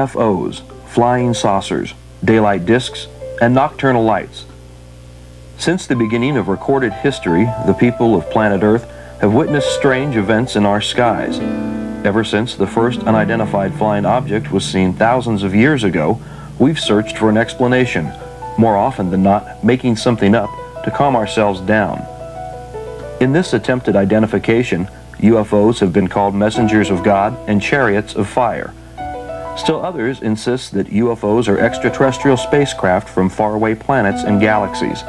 UFOs, flying saucers, daylight discs, and nocturnal lights. Since the beginning of recorded history, the people of planet Earth have witnessed strange events in our skies. Ever since the first unidentified flying object was seen thousands of years ago, we've searched for an explanation, more often than not making something up to calm ourselves down. In this attempted identification, UFOs have been called messengers of God and chariots of fire. Still others insist that UFOs are extraterrestrial spacecraft from faraway planets and galaxies.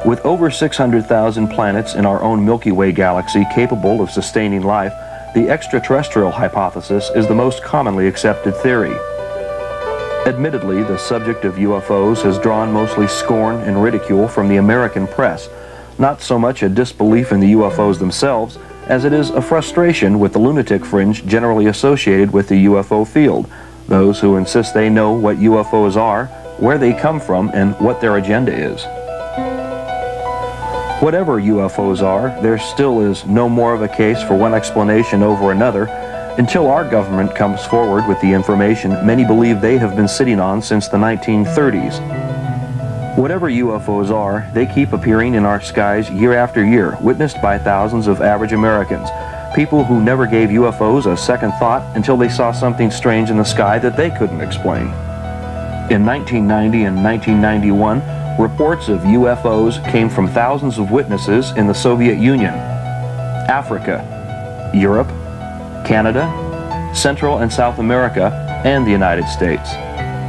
With over 600,000 planets in our own Milky Way galaxy capable of sustaining life, the extraterrestrial hypothesis is the most commonly accepted theory. Admittedly, the subject of UFOs has drawn mostly scorn and ridicule from the American press, not so much a disbelief in the UFOs themselves as it is a frustration with the lunatic fringe generally associated with the UFO field, those who insist they know what UFOs are, where they come from, and what their agenda is. Whatever UFOs are, there still is no more of a case for one explanation over another until our government comes forward with the information many believe they have been sitting on since the 1930s. Whatever UFOs are, they keep appearing in our skies year after year, witnessed by thousands of average Americans, people who never gave UFOs a second thought until they saw something strange in the sky that they couldn't explain. In 1990 and 1991, reports of UFOs came from thousands of witnesses in the Soviet Union, Africa, Europe, Canada, Central and South America, and the United States.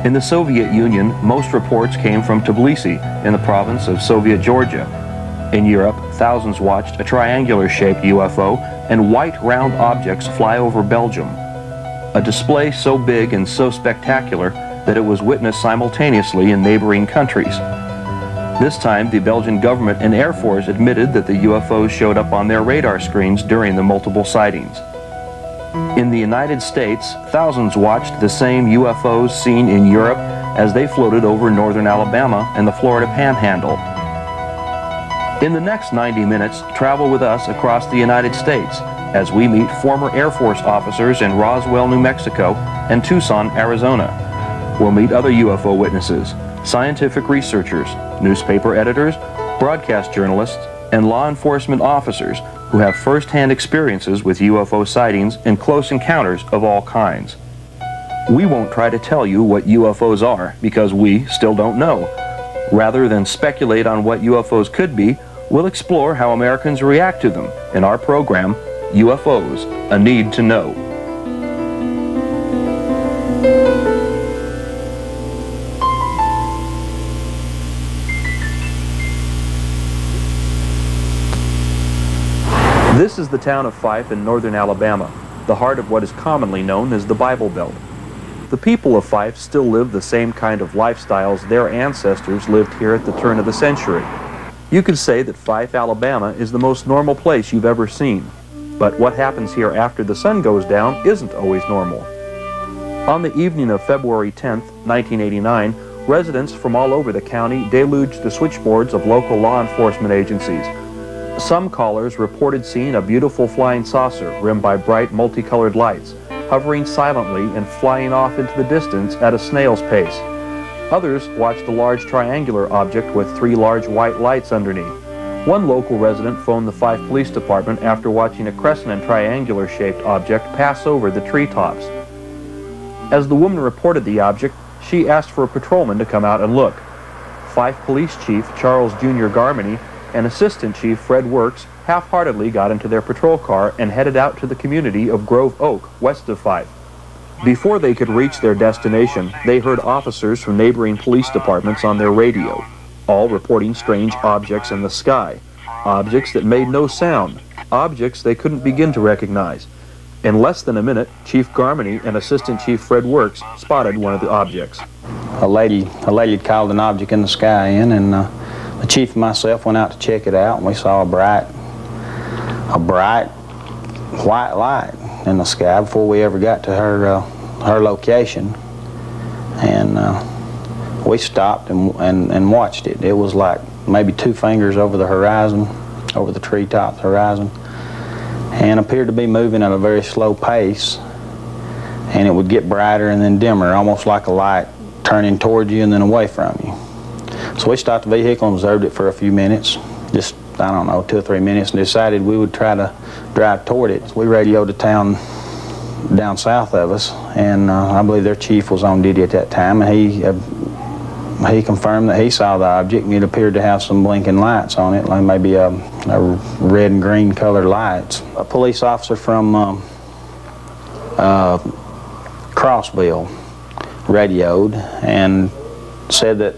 In the Soviet Union, most reports came from Tbilisi in the province of Soviet Georgia. In Europe, thousands watched a triangular-shaped UFO and white round objects fly over Belgium. A display so big and so spectacular that it was witnessed simultaneously in neighboring countries. This time, the Belgian government and Air Force admitted that the UFOs showed up on their radar screens during the multiple sightings. In the United States, thousands watched the same UFOs seen in Europe as they floated over northern Alabama and the Florida Panhandle. In the next 90 minutes, travel with us across the United States as we meet former Air Force officers in Roswell, New Mexico and Tucson, Arizona. We'll meet other UFO witnesses, scientific researchers, newspaper editors, broadcast journalists, and law enforcement officers who have first-hand experiences with UFO sightings and close encounters of all kinds. We won't try to tell you what UFOs are because we still don't know. Rather than speculate on what UFOs could be, we'll explore how Americans react to them in our program, UFOs, A Need to Know. This is the town of Fife in northern Alabama, the heart of what is commonly known as the Bible Belt. The people of Fife still live the same kind of lifestyles their ancestors lived here at the turn of the century. You could say that Fife, Alabama is the most normal place you've ever seen. But what happens here after the sun goes down isn't always normal. On the evening of February 10th, 1989, residents from all over the county deluged the switchboards of local law enforcement agencies. Some callers reported seeing a beautiful flying saucer rimmed by bright multicolored lights, hovering silently and flying off into the distance at a snail's pace. Others watched a large triangular object with 3 large white lights underneath. One local resident phoned the Fife Police Department after watching a crescent and triangular-shaped object pass over the treetops. As the woman reported the object, she asked for a patrolman to come out and look. Fife Police Chief Charles Jr. Garmany and Assistant Chief Fred Works half-heartedly got into their patrol car and headed out to the community of Grove Oak, west of Fife. Before they could reach their destination, they heard officers from neighboring police departments on their radio, all reporting strange objects in the sky, objects that made no sound, objects they couldn't begin to recognize. In less than a minute, Chief Garmany and Assistant Chief Fred Works spotted one of the objects. A lady had called an object in the sky in, and the chief and myself went out to check it out, and we saw a bright white light in the sky before we ever got to her location. And we stopped and watched it. It was like maybe 2 fingers over the horizon, over the treetop horizon, and appeared to be moving at a very slow pace. and it would get brighter and then dimmer, almost like a light turning towards you and then away from you. So we stopped the vehicle and observed it for a few minutes, just, I don't know, 2 or 3 minutes, and decided we would try to drive toward it. So we radioed a town down south of us, and I believe their chief was on duty at that time, and he confirmed that he saw the object, and it appeared to have some blinking lights on it, like maybe a red and green colored lights. A police officer from Crossville radioed and said that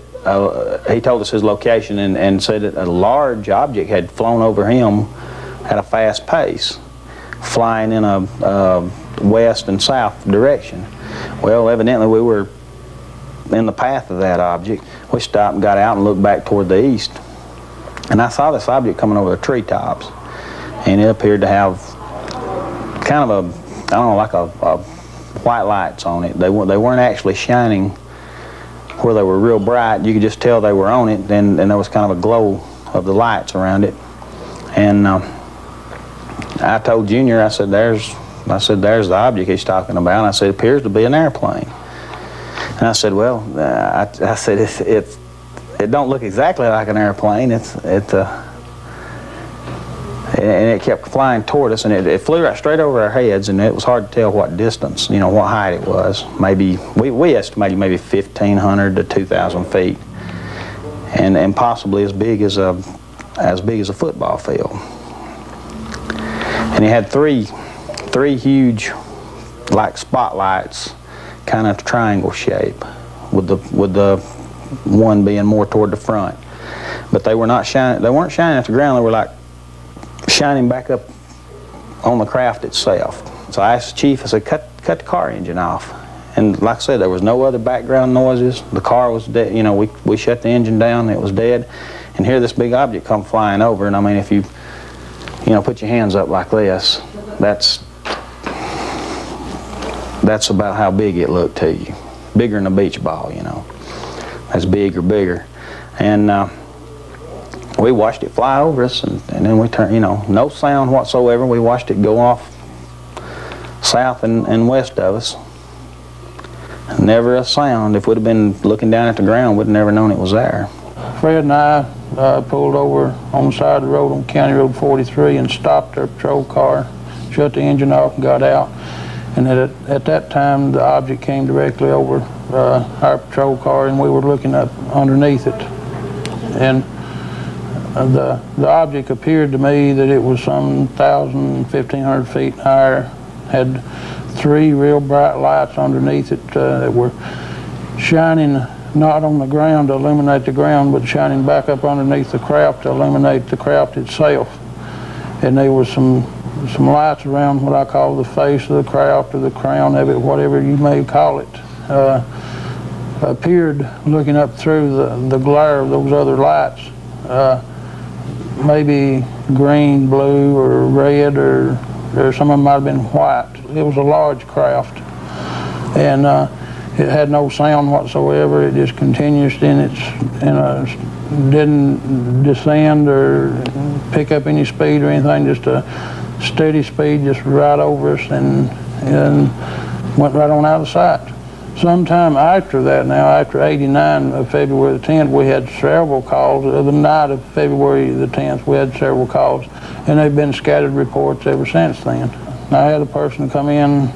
he told us his location and said that a large object had flown over him at a fast pace, flying in a west and south direction. Well, evidently we were in the path of that object. We stopped and got out and looked back toward the east, and I saw this object coming over the treetops, and it appeared to have kind of a, I don't know, like a white lights on it. They weren't actually shining where they were real bright. You could just tell they were on it, and there was kind of a glow of the lights around it. And I told Junior, I said, there's the object he's talking about. And I said, it appears to be an airplane. And I said, well, I said, it don't look exactly like an airplane. And it kept flying toward us, and it flew right straight over our heads, and it was hard to tell what distance, you know, what height it was. Maybe, we estimated maybe 1,500 to 2,000 feet, and possibly as big as a football field. And it had three huge, like spotlights, kind of triangle shape, with the one being more toward the front. But they were not shining. They weren't shining at the ground. They were like shining back up on the craft itself. So I asked the chief, I said, cut the car engine off. And like I said, there was no other background noises. The car was dead. You know, we shut the engine down, it was dead. And here this big object come flying over, and I mean, if you put your hands up like this, that's about how big it looked to you. Bigger than a beach ball, you know. As big or bigger. And we watched it fly over us, and then we turned, you know, no sound whatsoever. We watched it go off south and west of us. Never a sound. If we'd have been looking down at the ground, we'd have never known it was there. Fred and I pulled over on the side of the road on County Road 43 and stopped our patrol car, shut the engine off and got out. And at that time, the object came directly over our patrol car, and we were looking up underneath it. And the object appeared to me that it was some 1,000, 1,500 feet higher, had 3 real bright lights underneath it that were shining not on the ground to illuminate the ground, but shining back up underneath the craft to illuminate the craft itself. And there was some lights around what I call the face of the craft or the crown of it, whatever you may call it, appeared looking up through the glare of those other lights. Maybe green, blue, or red, or some of them might have been white. It was a large craft, and it had no sound whatsoever. It just continued didn't descend or pick up any speed or anything, just a steady speed, just right over us, and went right on out of sight. Sometime after that, now after '89 of February the 10th, we had several calls. The night of February the 10th, we had several calls, and they've been scattered reports ever since then. I had a person come in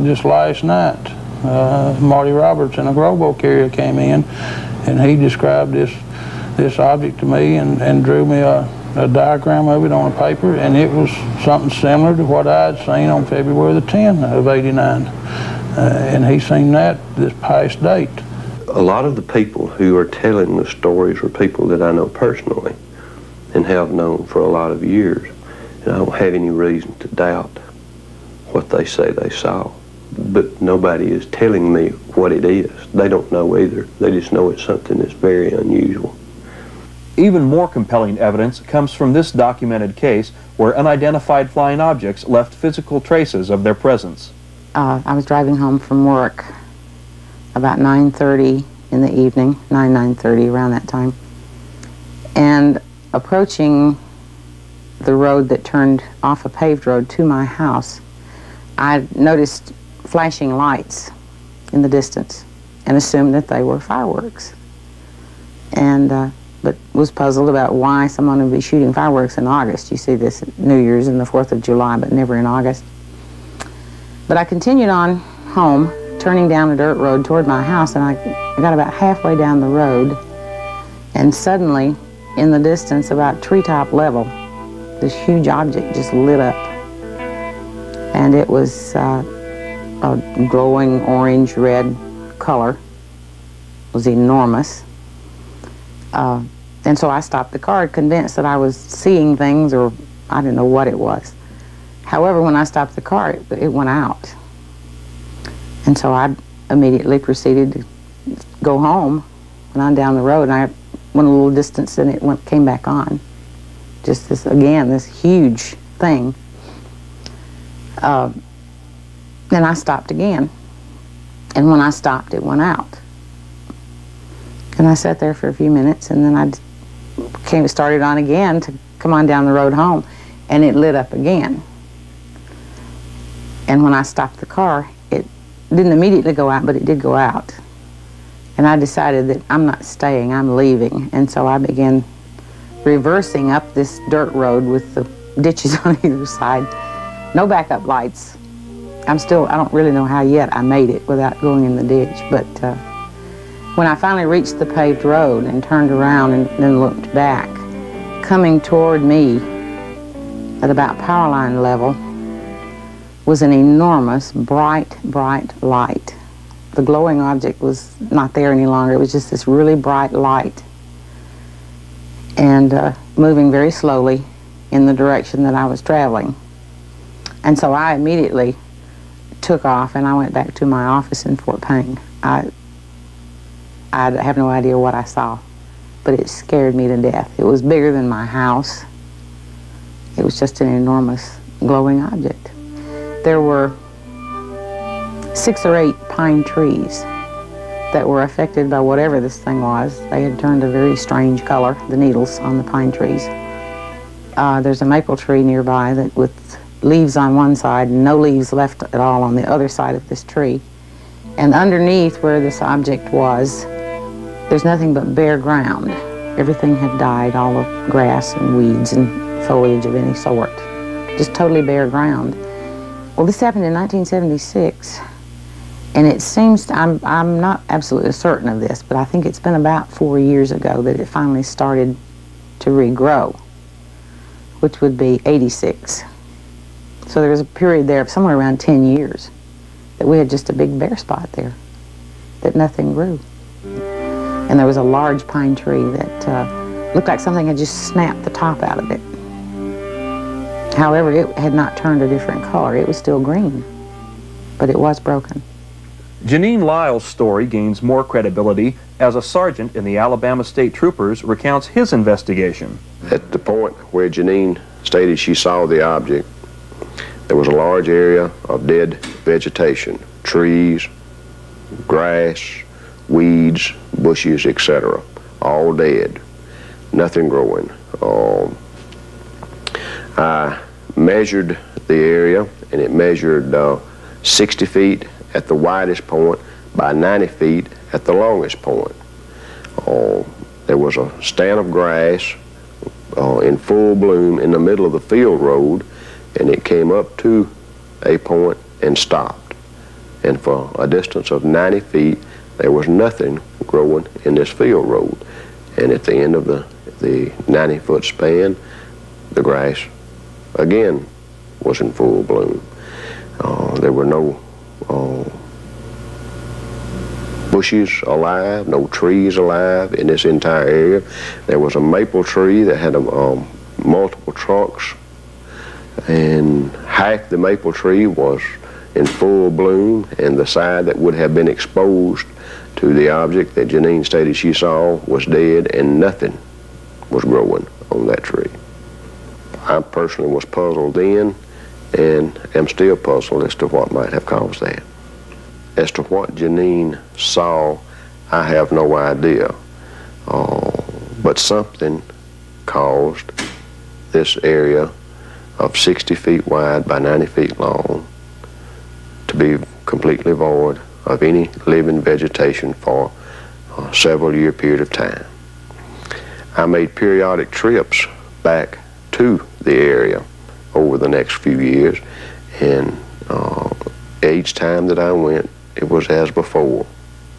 just last night. Marty Roberts in a Grobo carrier came in, and he described this object to me and drew me a diagram of it on a paper, and it was something similar to what I had seen on February the 10th of '89. And he's seen that this past date. A lot of the people who are telling the stories are people that I know personally and have known for a lot of years. And I don't have any reason to doubt what they say they saw. But nobody is telling me what it is. They don't know either. They just know it's something that's very unusual. Even more compelling evidence comes from this documented case where unidentified flying objects left physical traces of their presence. I was driving home from work about 9:30 in the evening, 9:30, around that time, and approaching the road that turned off a paved road to my house, I noticed flashing lights in the distance and assumed that they were fireworks. And but was puzzled about why someone would be shooting fireworks in August. You see this at New Year's and the 4th of July, but never in August. But I continued on home, turning down a dirt road toward my house, and I got about halfway down the road, and suddenly, in the distance, about treetop level, this huge object just lit up. And it was a glowing orange-red color. It was enormous. And so I stopped the car, convinced that I was seeing things, or I didn't know what it was. However, when I stopped the car, it went out. And so I immediately proceeded to go home, went on down the road, and I went a little distance, and it came back on. Just this, again, this huge thing. Then I stopped again. And when I stopped, it went out. And I sat there for a few minutes, and then I started on again to come on down the road home, and it lit up again. And when I stopped the car, it didn't immediately go out, but it did go out. And I decided that I'm not staying, I'm leaving. And so I began reversing up this dirt road with the ditches on either side. No backup lights. I don't really know how yet I made it without going in the ditch, but when I finally reached the paved road and turned around and then looked back, coming toward me at about power line level was an enormous, bright, bright light. The glowing object was not there any longer. It was just this really bright light, and moving very slowly in the direction that I was traveling. And so I immediately took off, and I went back to my office in Fort Payne. I have no idea what I saw, but it scared me to death. It was bigger than my house. It was just an enormous glowing object. There were 6 or 8 pine trees that were affected by whatever this thing was. They had turned a very strange color, the needles on the pine trees. There's a maple tree nearby that with leaves on one side and no leaves left at all on the other side of this tree. And underneath where this object was, there's nothing but bare ground. Everything had died, all the grass and weeds and foliage of any sort. Just totally bare ground. Well, this happened in 1976, and it seems, I'm not absolutely certain of this, but I think it's been about 4 years ago that it finally started to regrow, which would be 86. So there was a period there of somewhere around 10 years that we had just a big bare spot there, that nothing grew. And there was a large pine tree that looked like something had just snapped the top out of it. However, it had not turned a different color. It was still green, but it was broken. Janine Lyle's story gains more credibility as a sergeant in the Alabama State Troopers recounts his investigation. At the point where Janine stated she saw the object, there was a large area of dead vegetation, trees, grass, weeds, bushes, etc., all dead, nothing growing. I measured the area, and it measured 60 feet at the widest point by 90 feet at the longest point. There was a stand of grass in full bloom in the middle of the field road, and it came up to a point and stopped. And for a distance of 90 feet, there was nothing growing in this field road. And at the end of the 90-foot span, the grass again was in full bloom. There were no bushes alive, no trees alive in this entire area. There was a maple tree that had multiple trunks, and half the maple tree was in full bloom, and the side that would have been exposed to the object that Janine stated she saw was dead, and nothing was growing on that tree. I personally was puzzled then, and am still puzzled as to what might have caused that. As to what Janine saw, I have no idea. But something caused this area of 60 feet wide by 90 feet long to be completely void of any living vegetation for a several-year period of time. I made periodic trips back to the area over the next few years, and each time that I went, it was as before,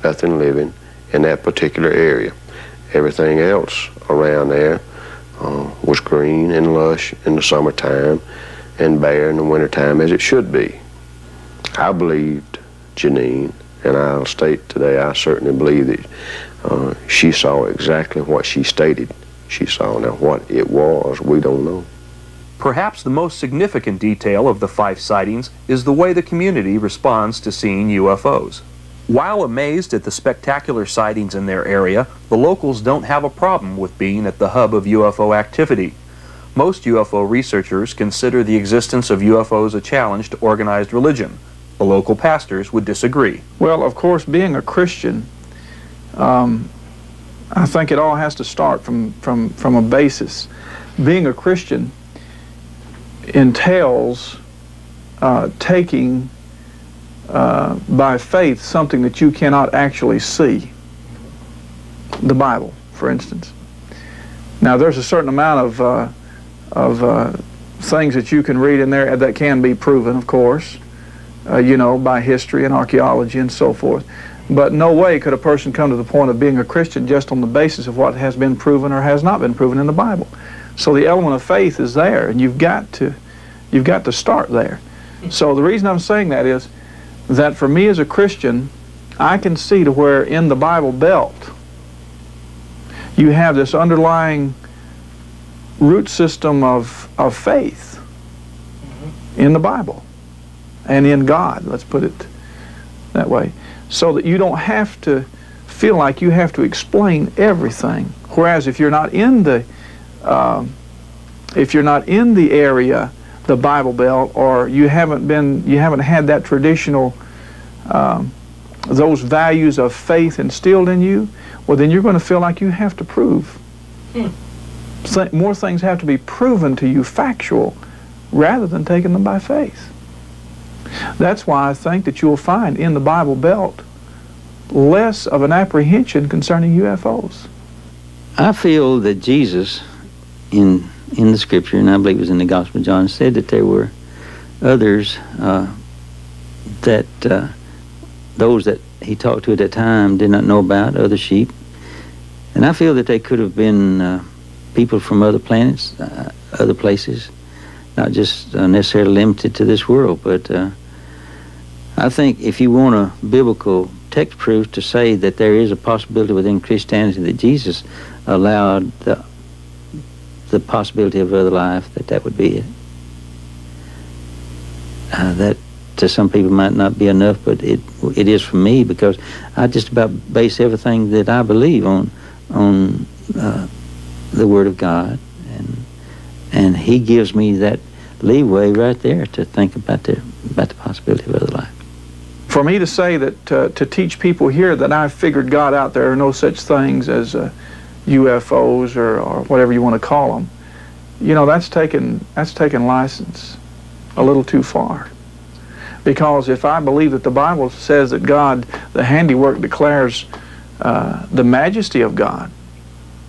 nothing living in that particular area. Everything else around there was green and lush in the summertime and bare in the wintertime, as it should be. I believed Janine, and I'll state today, I certainly believe that she saw exactly what she stated she saw. Now, what it was, we don't know. Perhaps the most significant detail of the Fife sightings is the way the community responds to seeing UFOs. While amazed at the spectacular sightings in their area, the locals don't have a problem with being at the hub of UFO activity. Most UFO researchers consider the existence of UFOs a challenge to organized religion. The local pastors would disagree. Well, of course, being a Christian, I think it all has to start from a basis. Being a Christian entails taking by faith something that you cannot actually see. The Bible, for instance. Now, there's a certain amount of things that you can read in there that can be proven, of course, you know, by history and archaeology and so forth. But no way could a person come to the point of being a Christian just on the basis of what has been proven or has not been proven in the Bible. So the element of faith is there, and you've got to start there. So the reason I'm saying that is that for me as a Christian, I can see to where in the Bible Belt you have this underlying root system of faith in the Bible and in God, let's put it that way, so that you don't have to feel like you have to explain everything. Whereas if you're not in the area, the Bible Belt, or you haven't had that traditional those values of faith instilled in you, well, then you're going to feel like you have to prove. More things have to be proven to you factual rather than taking them by faith. That's why I think that you'll find in the Bible Belt less of an apprehension concerning UFOs. I feel that Jesus, in the Scripture, and I believe it was in the Gospel of John, said that there were others that those that he talked to at that time did not know about, other sheep. And I feel that they could have been people from other planets, other places, not just necessarily limited to this world. But I think if you want a biblical text proof to say that there is a possibility within Christianity that Jesus allowed the possibility of other life, that would be it. That to some people might not be enough, but it is for me, because I just about base everything that I believe on the Word of God, and He gives me that leeway right there to think about the possibility of other life. For me to say that to teach people here that I've figured God out, there are no such things as UFOs or whatever you want to call them, you know, that's taken license a little too far. Because if I believe that the Bible says that God, the handiwork, declares the majesty of God,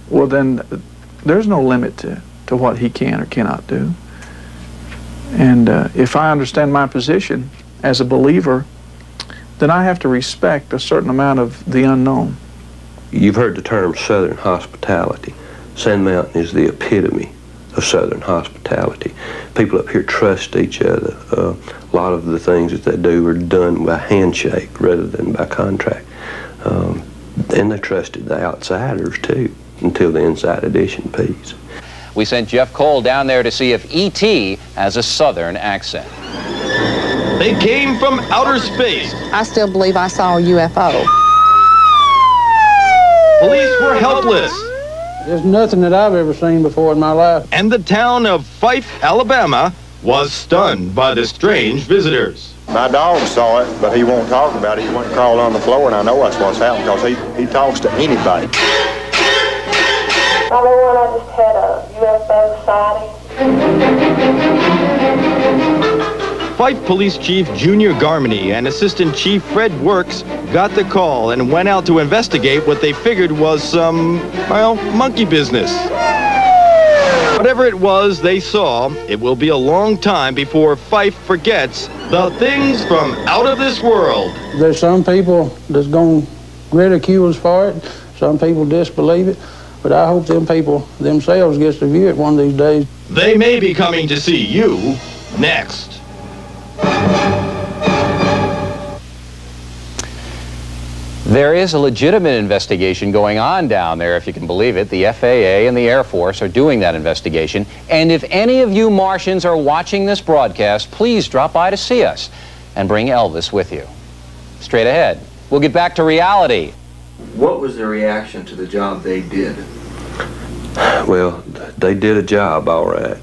well, then there's no limit to what He can or cannot do. And if I understand my position as a believer, then I have to respect a certain amount of the unknown. You've heard the term Southern hospitality. Sand Mountain is the epitome of Southern hospitality. People up here trust each other. A lot of the things that they do are done by handshake rather than by contract. And they trusted the outsiders too, until the inside edition piece. We sent Jeff Cole down there to see if E.T. has a Southern accent. They came from outer space. I still believe I saw a UFO. Police were helpless. There's nothing that I've ever seen before in my life. And the town of Fife, Alabama was stunned by the strange visitors. My dog saw it, but he won't talk about it. He went and crawled on the floor, and I know that's what's happened because he talks to anybody. I just had a UFO sighting. Fife Police Chief Junior Garmany and Assistant Chief Fred Works got the call and went out to investigate what they figured was some, well, monkey business. Whatever it was they saw, it will be a long time before Fife forgets the things from out of this world. There's some people that's going to ridicule us for it. Some people disbelieve it. But I hope them people themselves gets to view it one of these days. They may be coming to see you next. There is a legitimate investigation going on down there, if you can believe it. The FAA and the Air Force are doing that investigation. And if any of you Martians are watching this broadcast, please drop by to see us and bring Elvis with you. Straight ahead. We'll get back to reality. What was the reaction to the job they did? Well, they did a job, all right.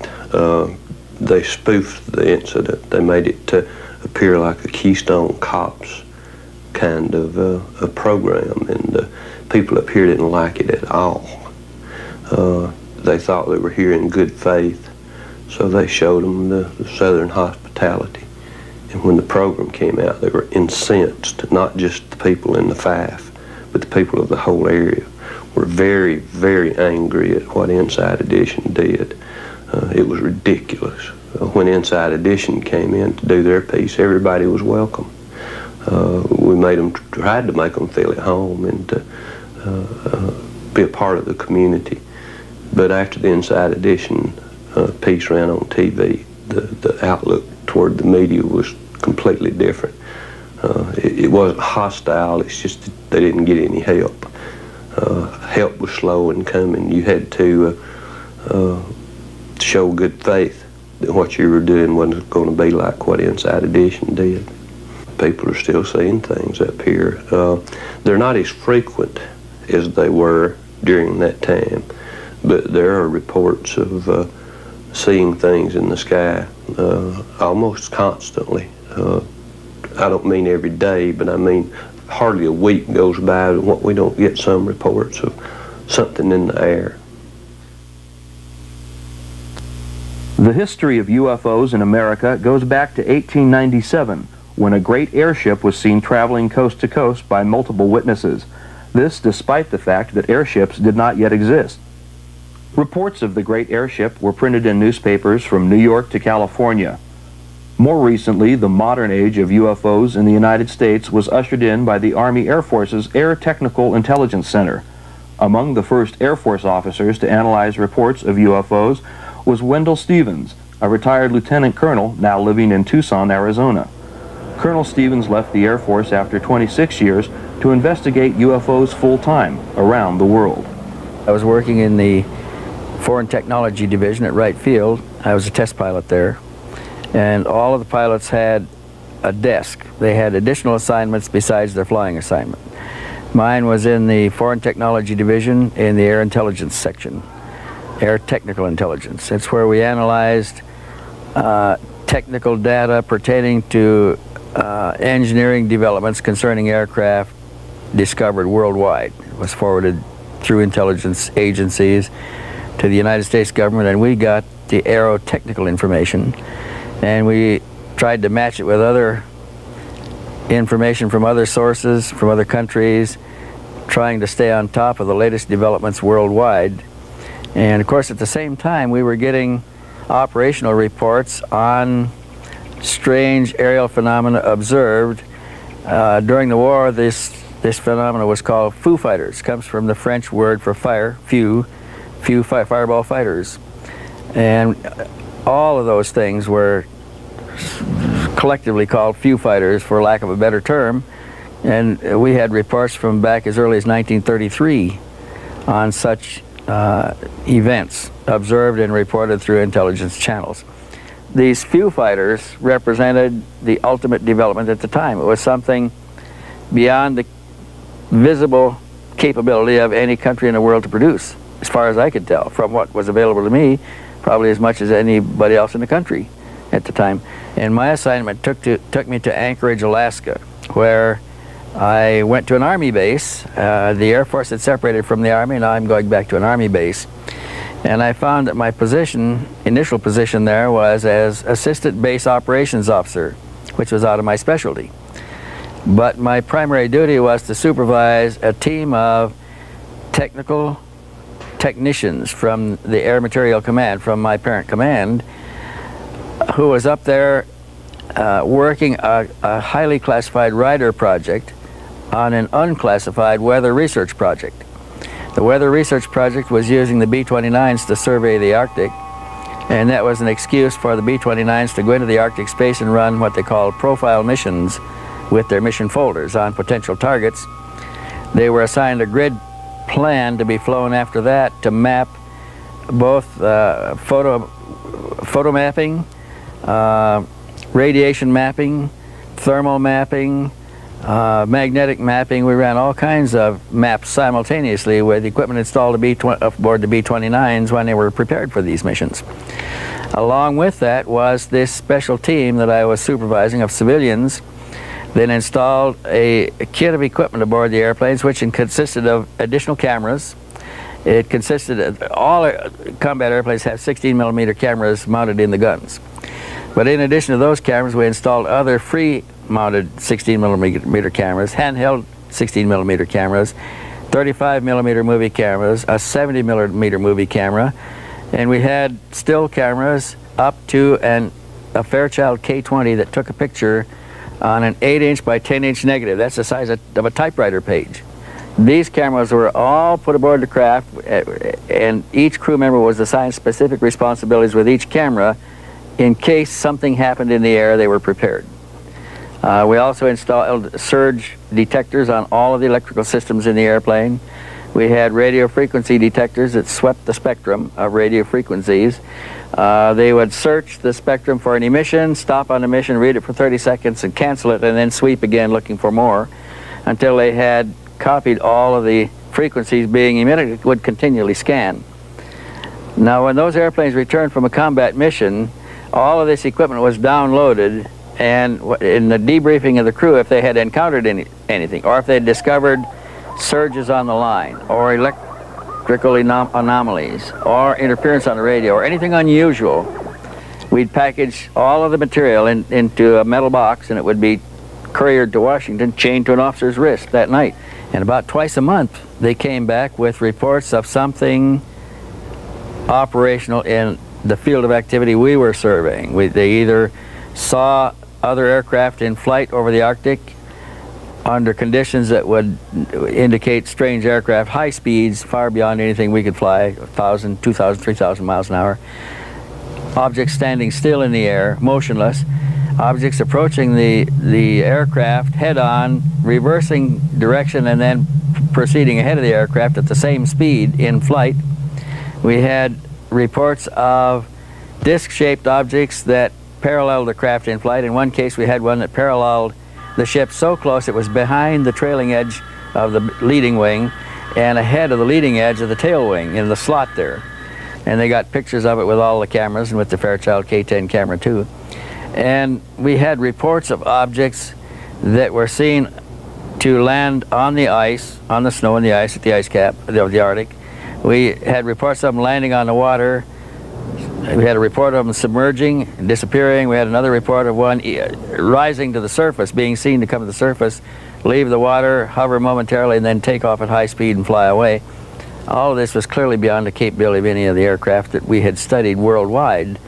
They spoofed the incident. They made it to appear like a Keystone Cops kind of a program, and people up here didn't like it at all. They thought they were here in good faith, so they showed them the Southern hospitality. And when the program came out, they were incensed, not just the people in the Fife, but the people of the whole area were very, very angry at what Inside Edition did. It was ridiculous. When Inside Edition came in to do their piece, everybody was welcome. We tried to make them feel at home and be a part of the community. But after the Inside Edition piece ran on TV, the outlook toward the media was completely different. It wasn't hostile, it's just that they didn't get any help. Help was slow in coming. You had to show good faith that what you were doing wasn't going to be like what Inside Edition did. People are still seeing things up here. They're not as frequent as they were during that time, but there are reports of seeing things in the sky almost constantly. I don't mean every day, but I mean hardly a week goes by when we don't get some reports of something in the air. The history of UFOs in America goes back to 1897, when a great airship was seen traveling coast to coast by multiple witnesses. This despite the fact that airships did not yet exist. Reports of the great airship were printed in newspapers from New York to California. More recently, the modern age of UFOs in the United States was ushered in by the Army Air Force's Air Technical Intelligence Center. Among the first Air Force officers to analyze reports of UFOs was Wendell Stevens, a retired lieutenant colonel now living in Tucson, Arizona. Colonel Stevens left the Air Force after 26 years to investigate UFOs full-time around the world. I was working in the Foreign Technology Division at Wright Field. I was a test pilot there. And all of the pilots had a desk. They had additional assignments besides their flying assignment. Mine was in the Foreign Technology Division in the Air Intelligence section, Air Technical Intelligence. It's where we analyzed technical data pertaining to engineering developments concerning aircraft discovered worldwide. It was forwarded through intelligence agencies to the United States government, and we got the aerotechnical information, and we tried to match it with other information from other sources, from other countries, trying to stay on top of the latest developments worldwide. And of course, at the same time, we were getting operational reports on strange aerial phenomena observed. During the war, this phenomena was called foo fighters. It comes from the French word for fire, fireball fighters. And all of those things were collectively called foo fighters, for lack of a better term. And we had reports from back as early as 1933 on such events observed and reported through intelligence channels. These foo fighters represented the ultimate development at the time. It was something beyond the visible capability of any country in the world to produce, as far as I could tell, from what was available to me, probably as much as anybody else in the country at the time. And my assignment took me to Anchorage, Alaska, where I went to an Army base. The Air Force had separated from the Army, and now I'm going back to an Army base. And I found that my position, initial position there, was as Assistant Base Operations Officer, which was out of my specialty. But my primary duty was to supervise a team of technical technicians from the Air Materiel Command, from my parent command, who was up there working a highly classified radar project on an unclassified weather research project. The weather research project was using the B-29s to survey the Arctic, and that was an excuse for the B-29s to go into the Arctic space and run what they call profile missions with their mission folders on potential targets. They were assigned a grid plan to be flown after that to map both photo mapping, radiation mapping, thermal mapping, magnetic mapping. We ran all kinds of maps simultaneously with equipment installed aboard the B-29s when they were prepared for these missions. Along with that was this special team that I was supervising of civilians that installed a kit of equipment aboard the airplanes, which consisted of additional cameras. It consisted of, all combat airplanes have 16mm cameras mounted in the guns. But in addition to those cameras, we installed other free-mounted 16mm cameras, handheld 16mm cameras, 35mm movie cameras, a 70mm movie camera, and we had still cameras up to a Fairchild K20 that took a picture on an 8-inch by 10-inch negative. That's the size of a typewriter page. These cameras were all put aboard the craft, and each crew member was assigned specific responsibilities with each camera. In case something happened in the air, they were prepared. We also installed surge detectors on all of the electrical systems in the airplane. We had radio frequency detectors that swept the spectrum of radio frequencies. They would search the spectrum for an emission, stop on emission, read it for 30 seconds, and cancel it, and then sweep again looking for more until they had copied all of the frequencies being emitted. It would continually scan. Now, when those airplanes returned from a combat mission, all of this equipment was downloaded, and in the debriefing of the crew, if they had encountered anything, or if they had discovered surges on the line, or electrical anomalies, or interference on the radio, or anything unusual, we'd package all of the material into a metal box, and it would be couriered to Washington, chained to an officer's wrist that night. And about twice a month, they came back with reports of something operational in the field of activity we were surveying. They either saw other aircraft in flight over the Arctic under conditions that would indicate strange aircraft, high speeds far beyond anything we could fly, 1,000, 2,000, 3,000 miles an hour. Objects standing still in the air, motionless. Objects approaching the aircraft head-on, reversing direction and then proceeding ahead of the aircraft at the same speed in flight. We had reports of disc-shaped objects that paralleled the craft in flight. In one case, we had one that paralleled the ship so close it was behind the trailing edge of the leading wing and ahead of the leading edge of the tail wing in the slot there. And they got pictures of it with all the cameras and with the Fairchild K10 camera too. And we had reports of objects that were seen to land on the ice, on the snow and the ice at the ice cap of the Arctic. We had reports of them landing on the water. We had a report of them submerging, disappearing. We had another report of one rising to the surface, being seen to come to the surface, leave the water, hover momentarily, and then take off at high speed and fly away. All of this was clearly beyond the capability of any of the aircraft that we had studied worldwide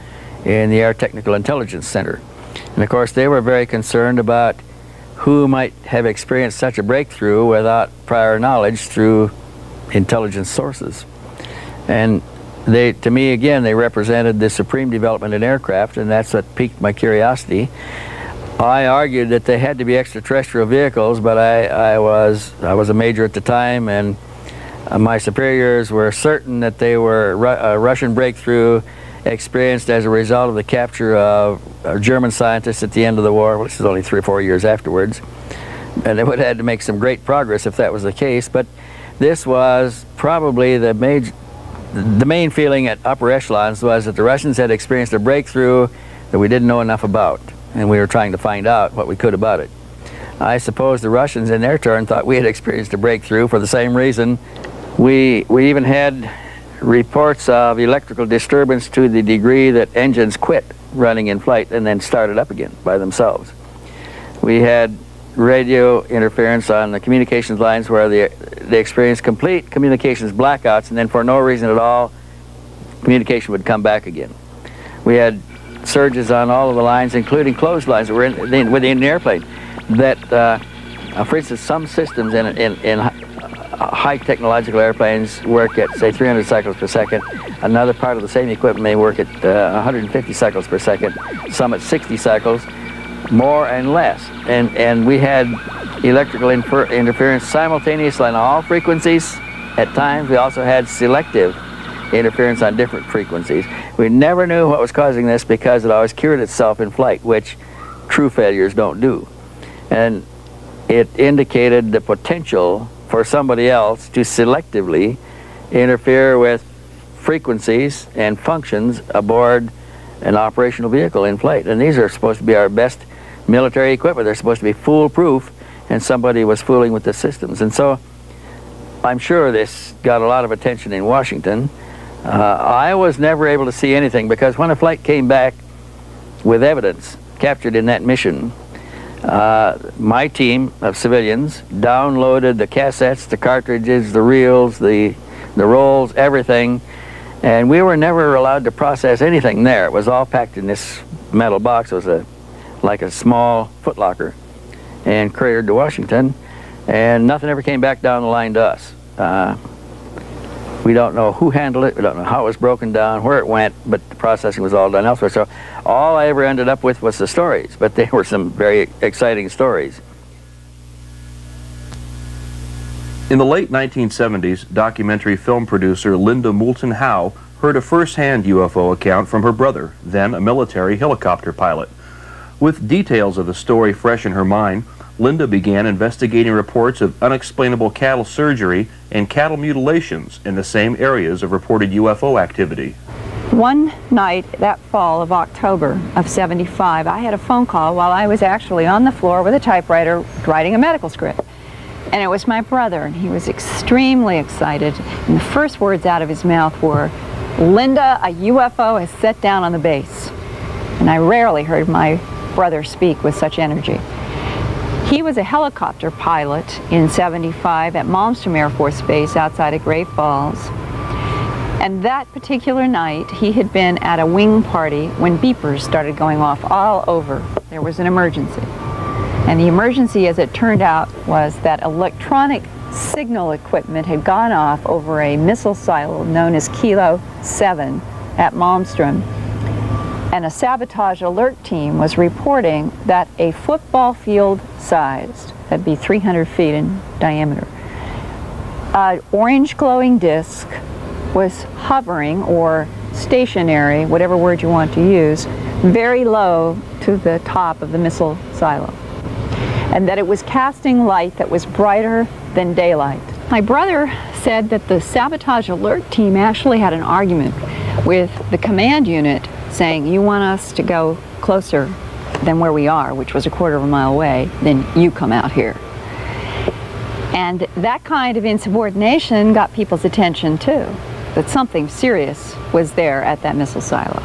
in the Air Technical Intelligence Center. And of course, they were very concerned about who might have experienced such a breakthrough without prior knowledge through intelligence sources. And they, to me, again, they represented the supreme development in aircraft, and that's what piqued my curiosity. I argued that they had to be extraterrestrial vehicles, but I was a major at the time, and my superiors were certain that they were a Russian breakthrough experienced as a result of the capture of German scientists at the end of the war, which is only 3 or 4 years afterwards. And they would have had to make some great progress if that was the case, but this was probably the main feeling at upper echelons was that the Russians had experienced a breakthrough that we didn't know enough about, and we were trying to find out what we could about it. I suppose the Russians in their turn thought we had experienced a breakthrough for the same reason. We even had reports of electrical disturbance to the degree that engines quit running in flight and then started up again by themselves. We had radio interference on the communications lines where they experienced complete communications blackouts, and then for no reason at all, communication would come back again. We had surges on all of the lines, including closed lines that were within the airplane. That, for instance, some systems in high technological airplanes work at, say, 300 cycles per second. Another part of the same equipment may work at 150 cycles per second, some at 60 cycles, more and less. And we had electrical interference simultaneously on all frequencies. At times, we also had selective interference on different frequencies. We never knew what was causing this because it always cured itself in flight, which true failures don't do. And it indicated the potential for somebody else to selectively interfere with frequencies and functions aboard an operational vehicle in flight. And these are supposed to be our best military equipment. They're supposed to be foolproof, and somebody was fooling with the systems. And so I'm sure this got a lot of attention in Washington. I was never able to see anything because when a flight came back with evidence captured in that mission, my team of civilians downloaded the cassettes, the cartridges, the reels, the rolls, everything, and we were never allowed to process anything there. It was all packed in this metal box. It was like a small footlocker, and couriered to Washington, and nothing ever came back down the line to us. We don't know who handled it, we don't know how it was broken down, where it went, but the processing was all done elsewhere. So all I ever ended up with was the stories, but they were some very exciting stories. In the late 1970s, documentary film producer Linda Moulton Howe heard a first-hand UFO account from her brother, then a military helicopter pilot. With details of the story fresh in her mind, Linda began investigating reports of unexplainable cattle surgery and cattle mutilations in the same areas of reported UFO activity. One night that fall of October of '75, I had a phone call while I was actually on the floor with a typewriter writing a medical script. And it was my brother, and he was extremely excited. And the first words out of his mouth were, "Linda, a UFO has set down on the base." And I rarely heard my brother speak with such energy. He was a helicopter pilot in '75 at Malmstrom Air Force Base outside of Great Falls. And that particular night, he had been at a wing party when beepers started going off all over. There was an emergency. And the emergency, as it turned out, was that electronic signal equipment had gone off over a missile silo known as Kilo 7 at Malmstrom. And a sabotage alert team was reporting that a football field sized, that'd be 300 feet in diameter, an orange glowing disc was hovering, or stationary, whatever word you want to use, very low to the top of the missile silo. And that it was casting light that was brighter than daylight. My brother said that the sabotage alert team actually had an argument with the command unit saying, "You want us to go closer than where we are," which was a quarter of a mile away, "then you come out here." And that kind of insubordination got people's attention too, that something serious was there at that missile silo.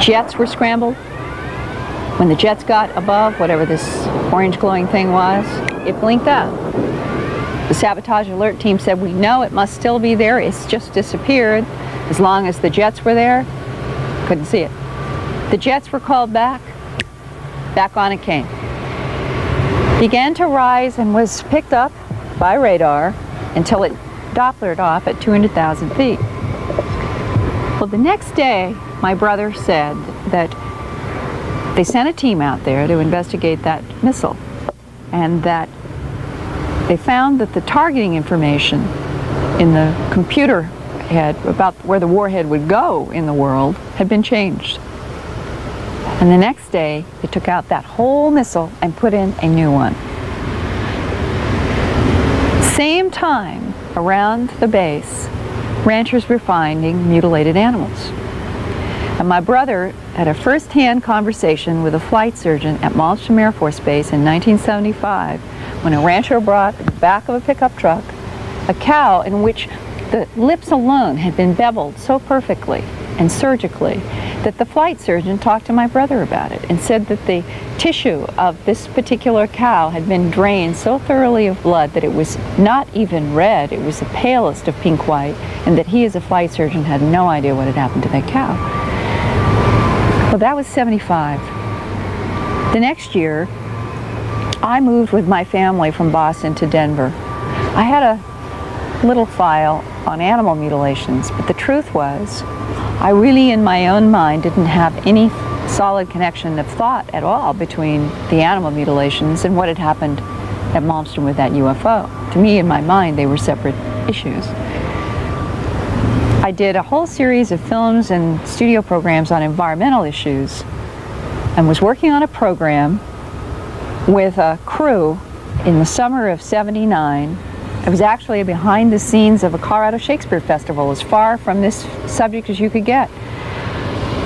Jets were scrambled. When the jets got above whatever this orange glowing thing was, it blinked out. The sabotage alert team said, "We know it must still be there, it's just disappeared." As long as the jets were there, couldn't see it. The jets were called back on it came. Began to rise and was picked up by radar until it Dopplered off at 200,000 feet. Well, the next day, my brother said that they sent a team out there to investigate that missile, and that they found that the targeting information in the computer head about where the warhead would go in the world had been changed. And the next day, they took out that whole missile and put in a new one. Same time, around the base, ranchers were finding mutilated animals. And my brother had a first-hand conversation with a flight surgeon at Malmstrom Air Force Base in 1975 when a rancher brought in the back of a pickup truck a cow in which The lips alone had been beveled so perfectly and surgically that the flight surgeon talked to my brother about it and said that the tissue of this particular cow had been drained so thoroughly of blood that it was not even red, it was the palest of pink white, and that he as a flight surgeon had no idea what had happened to that cow. Well, that was 75. The next year, I moved with my family from Boston to Denver. I had a little file on animal mutilations, but the truth was, I really in my own mind didn't have any solid connection of thought at all between the animal mutilations and what had happened at Malmstrom with that UFO. To me, in my mind, they were separate issues. I did a whole series of films and studio programs on environmental issues and was working on a program with a crew in the summer of '79. It was actually behind the scenes of a Colorado Shakespeare Festival, as far from this subject as you could get.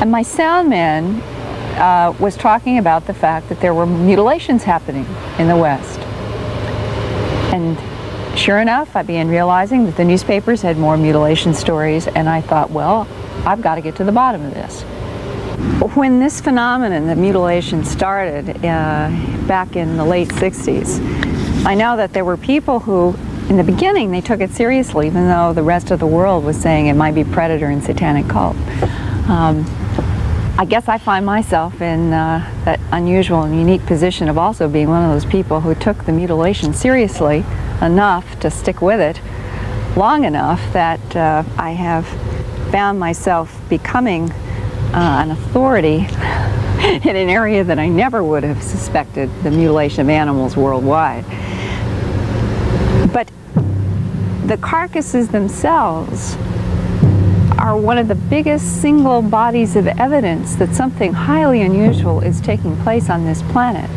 And my sound man was talking about the fact that there were mutilations happening in the West. And sure enough, I began realizing that the newspapers had more mutilation stories, and I thought, well, I've got to get to the bottom of this. When this phenomenon, the mutilation, started back in the late 60s, I know that there were people who, in the beginning, they took it seriously, even though the rest of the world was saying it might be predator and satanic cult. I guess I find myself in that unusual and unique position of also being one of those people who took the mutilation seriously enough to stick with it long enough that I have found myself becoming an authority in an area that I never would have suspected, the mutilation of animals worldwide. But the carcasses themselves are one of the biggest single bodies of evidence that something highly unusual is taking place on this planet.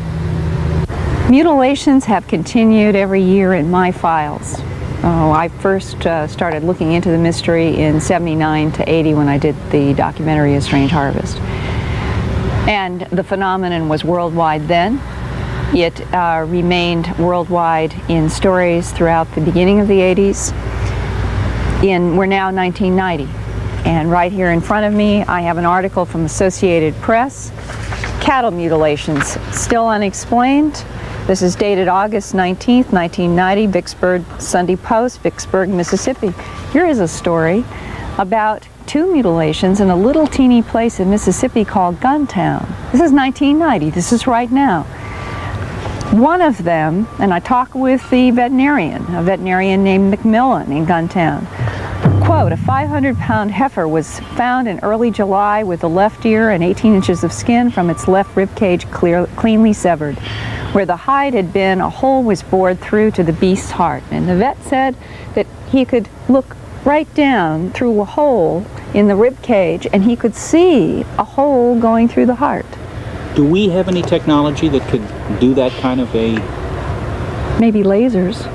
Mutilations have continued every year in my files. I first started looking into the mystery in '79 to '80 when I did the documentary A Strange Harvest. And the phenomenon was worldwide then. It remained worldwide in stories throughout the beginning of the '80s. We're now 1990. And right here in front of me, I have an article from Associated Press, Cattle Mutilations, Still Unexplained. This is dated August 19th, 1990, Vicksburg Sunday Post, Vicksburg, Mississippi. Here is a story about 2 mutilations in a little teeny place in Mississippi called Guntown. This is 1990, this is right now. One of them, and I talk with the veterinarian, a veterinarian named McMillan in Guntown. Quote, a 500-pound heifer was found in early July with the left ear and 18 inches of skin from its left rib cage cleanly severed. Where the hide had been, a hole was bored through to the beast's heart. And the vet said that he could look right down through a hole in the rib cage and he could see a hole going through the heart. Do we have any technology that could do that kind of a... Maybe lasers.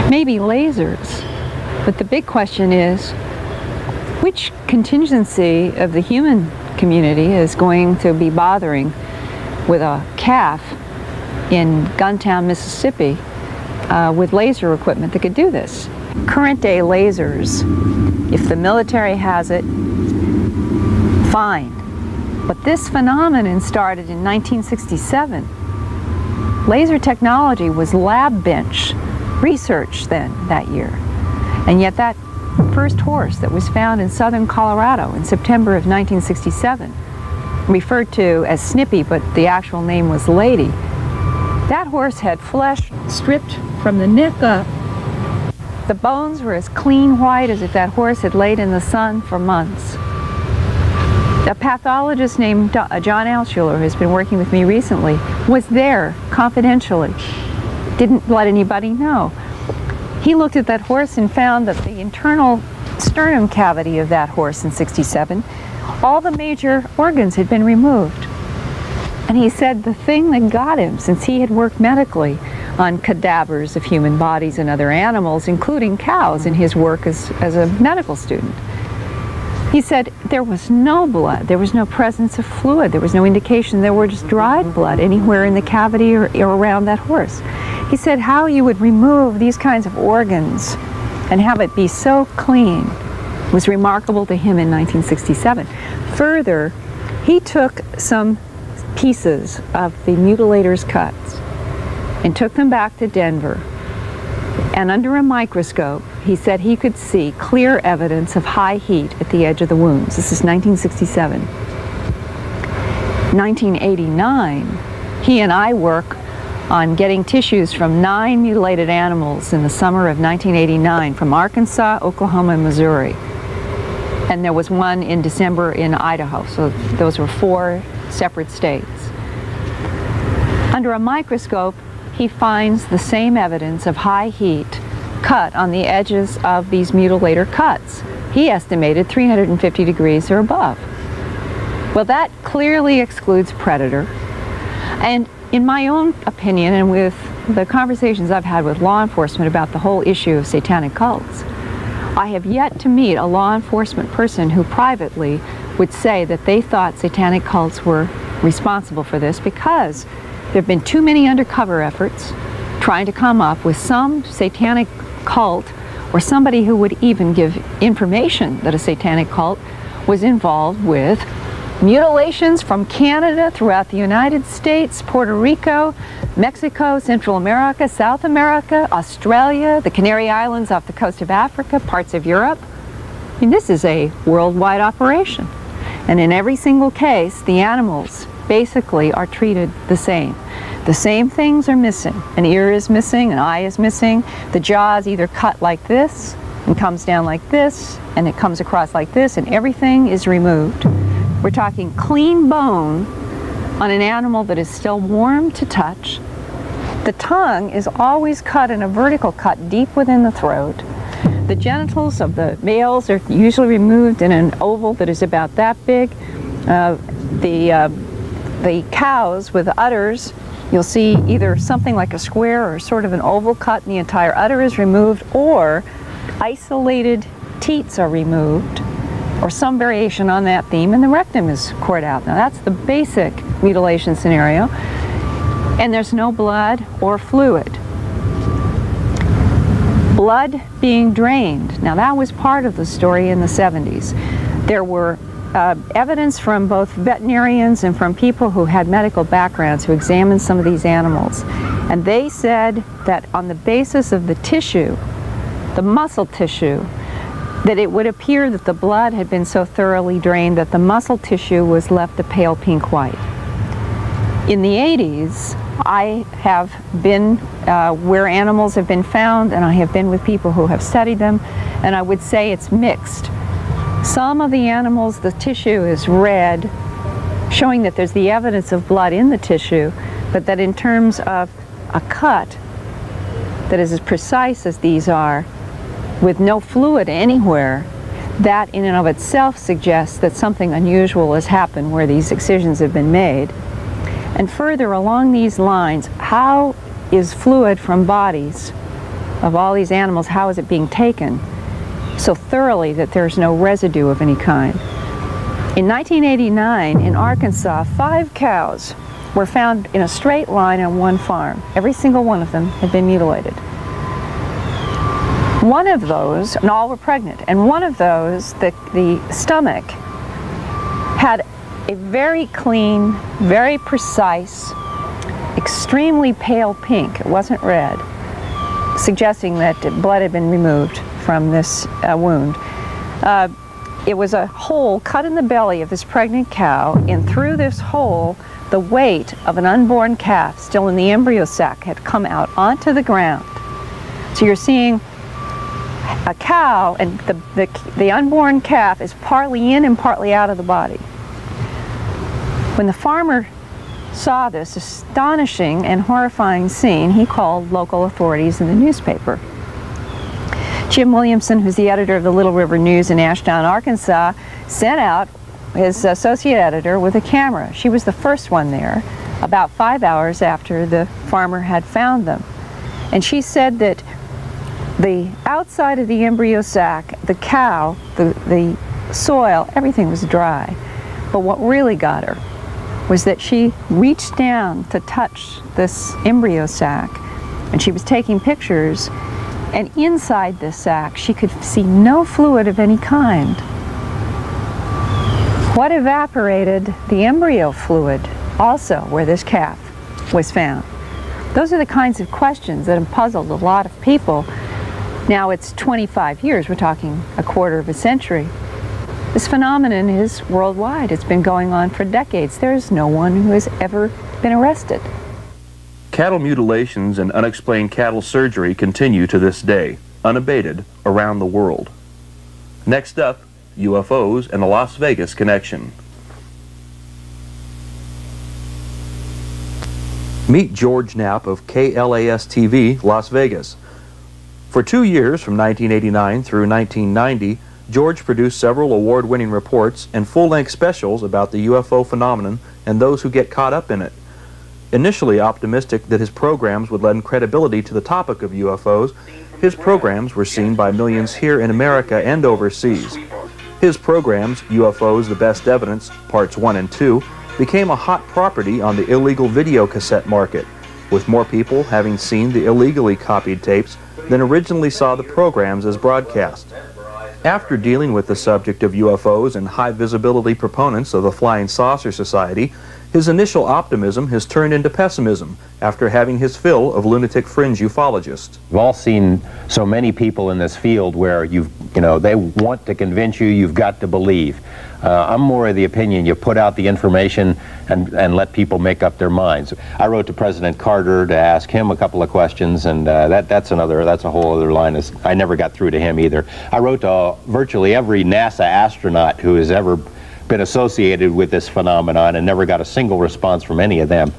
Maybe lasers. But the big question is, which contingency of the human community is going to be bothering with a calf in Guntown, Mississippi, with laser equipment that could do this? Current day lasers, if the military has it, fine. But this phenomenon started in 1967. Laser technology was lab bench research then, that year. And yet that first horse that was found in southern Colorado in September of 1967, referred to as Snippy, but the actual name was Lady, that horse had flesh stripped from the neck up. The bones were as clean white as if that horse had laid in the sun for months. A pathologist named John Altshuler, who has been working with me recently, was there confidentially. Didn't let anybody know. He looked at that horse and found that the internal sternum cavity of that horse in '67, all the major organs had been removed. And he said the thing that got him, since he had worked medically on cadavers of human bodies and other animals, including cows in his work as a medical student, he said there was no blood, there was no presence of fluid, there was no indication there were just dried blood anywhere in the cavity or around that horse. He said how you would remove these kinds of organs and have it be so clean was remarkable to him in 1967. Further, he took some pieces of the mutilator's cuts and took them back to Denver, and under a microscope he said he could see clear evidence of high heat at the edge of the wounds. This is 1967. 1989, he and I work on getting tissues from 9 mutilated animals in the summer of 1989 from Arkansas, Oklahoma, and Missouri. And there was one in December in Idaho, so those were 4 separate states. Under a microscope, he finds the same evidence of high heat cut on the edges of these mutilator cuts. He estimated 350 degrees or above. Well, that clearly excludes predator. And in my own opinion, and with the conversations I've had with law enforcement about the whole issue of satanic cults, I have yet to meet a law enforcement person who privately would say that they thought satanic cults were responsible for this, because there have been too many undercover efforts trying to come up with some satanic cult or somebody who would even give information that a satanic cult was involved with mutilations from Canada, throughout the United States, Puerto Rico, Mexico, Central America, South America, Australia, the Canary Islands off the coast of Africa, parts of Europe. I mean, this is a worldwide operation. And in every single case, the animals basically are treated the same. The same things are missing. An ear is missing, an eye is missing. The jaw is either cut like this and comes down like this, and it comes across like this, and everything is removed. We're talking clean bone on an animal that is still warm to touch. The tongue is always cut in a vertical cut deep within the throat. The genitals of the males are usually removed in an oval that is about that big. The cows with udders, you'll see either something like a square or sort of an oval cut, and the entire udder is removed, or isolated teats are removed, or some variation on that theme, and the rectum is cored out. Now that's the basic mutilation scenario, and there's no blood or fluid. Blood being drained. Now that was part of the story in the 70s. There were evidence from both veterinarians and from people who had medical backgrounds who examined some of these animals, and they said that on the basis of the tissue, the muscle tissue, that it would appear that the blood had been so thoroughly drained that the muscle tissue was left a pale pink white. In the 80s, I have been where animals have been found, and I have been with people who have studied them, and I would say it's mixed. Some of the animals, the tissue is red, showing that there's the evidence of blood in the tissue, but that in terms of a cut that is as precise as these are, with no fluid anywhere, that in and of itself suggests that something unusual has happened where these excisions have been made. And further along these lines, how is fluid from bodies of all these animals, how is it being taken so thoroughly that there's no residue of any kind? In 1989, in Arkansas, 5 cows were found in a straight line on one farm. Every single one of them had been mutilated. One of those, and all were pregnant, and one of those, the stomach, had a very clean, very precise, extremely pale pink. It wasn't red, suggesting that blood had been removed from this wound. It was a hole cut in the belly of this pregnant cow, and through this hole, the weight of an unborn calf still in the embryo sac had come out onto the ground. So you're seeing a cow, and the unborn calf is partly in and partly out of the body. When the farmer saw this astonishing and horrifying scene, he called local authorities in the newspaper. Jim Williamson, who's the editor of the Little River News in Ashdown, Arkansas, sent out his associate editor with a camera. She was the first one there, about 5 hours after the farmer had found them. And she said that the outside of the embryo sac, the cow, the soil, everything was dry. But what really got her was that she reached down to touch this embryo sac, and she was taking pictures, And inside this sac, she could see no fluid of any kind. What evaporated? The embryo fluid, also where this calf was found. Those are the kinds of questions that have puzzled a lot of people. Now it's 25 years, we're talking a quarter of a century. This phenomenon is worldwide. It's been going on for decades. There's no one who has ever been arrested. Cattle mutilations and unexplained cattle surgery continue to this day, unabated, around the world. Next up, UFOs and the Las Vegas connection. Meet George Knapp of KLAS-TV, Las Vegas. For 2 years, from 1989 through 1990, George produced several award-winning reports and full-length specials about the UFO phenomenon and those who get caught up in it. Initially optimistic that his programs would lend credibility to the topic of UFOs, his programs were seen by millions here in America and overseas. His programs, UFOs: The Best Evidence, Parts 1 and 2, became a hot property on the illegal video cassette market, with more people having seen the illegally copied tapes than originally saw the programs as broadcast. After dealing with the subject of UFOs and high-visibility proponents of the Flying Saucer Society, his initial optimism has turned into pessimism after having his fill of lunatic fringe ufologists. We've all seen so many people in this field where they want to convince you you've got to believe. I'm more of the opinion you put out the information and let people make up their minds. I wrote to President Carter to ask him a couple of questions, and that's a whole other line. I never got through to him either. I wrote to virtually every NASA astronaut who has ever been associated with this phenomenon and never got a single response from any of them.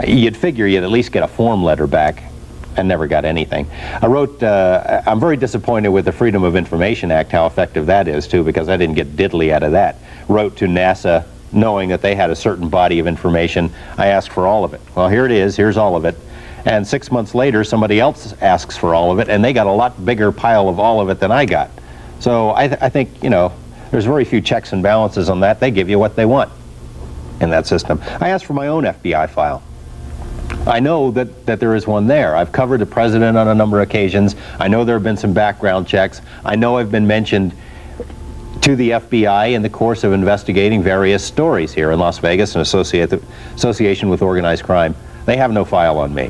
You'd figure you'd at least get a form letter back, and never got anything. I wrote, I'm very disappointed with the Freedom of Information Act, how effective that is too, because I didn't get diddly out of that. Wrote to NASA knowing that they had a certain body of information. I asked for all of it. Well, here it is, here's all of it. And 6 months later, somebody else asks for all of it, and they got a lot bigger pile of all of it than I got. So I think, there's very few checks and balances on that. They give you what they want in that system. I asked for my own FBI file. I know that there is one there. I've covered the president on a number of occasions. I know there have been some background checks. I know I've been mentioned to the FBI in the course of investigating various stories here in Las Vegas in association with organized crime. They have no file on me.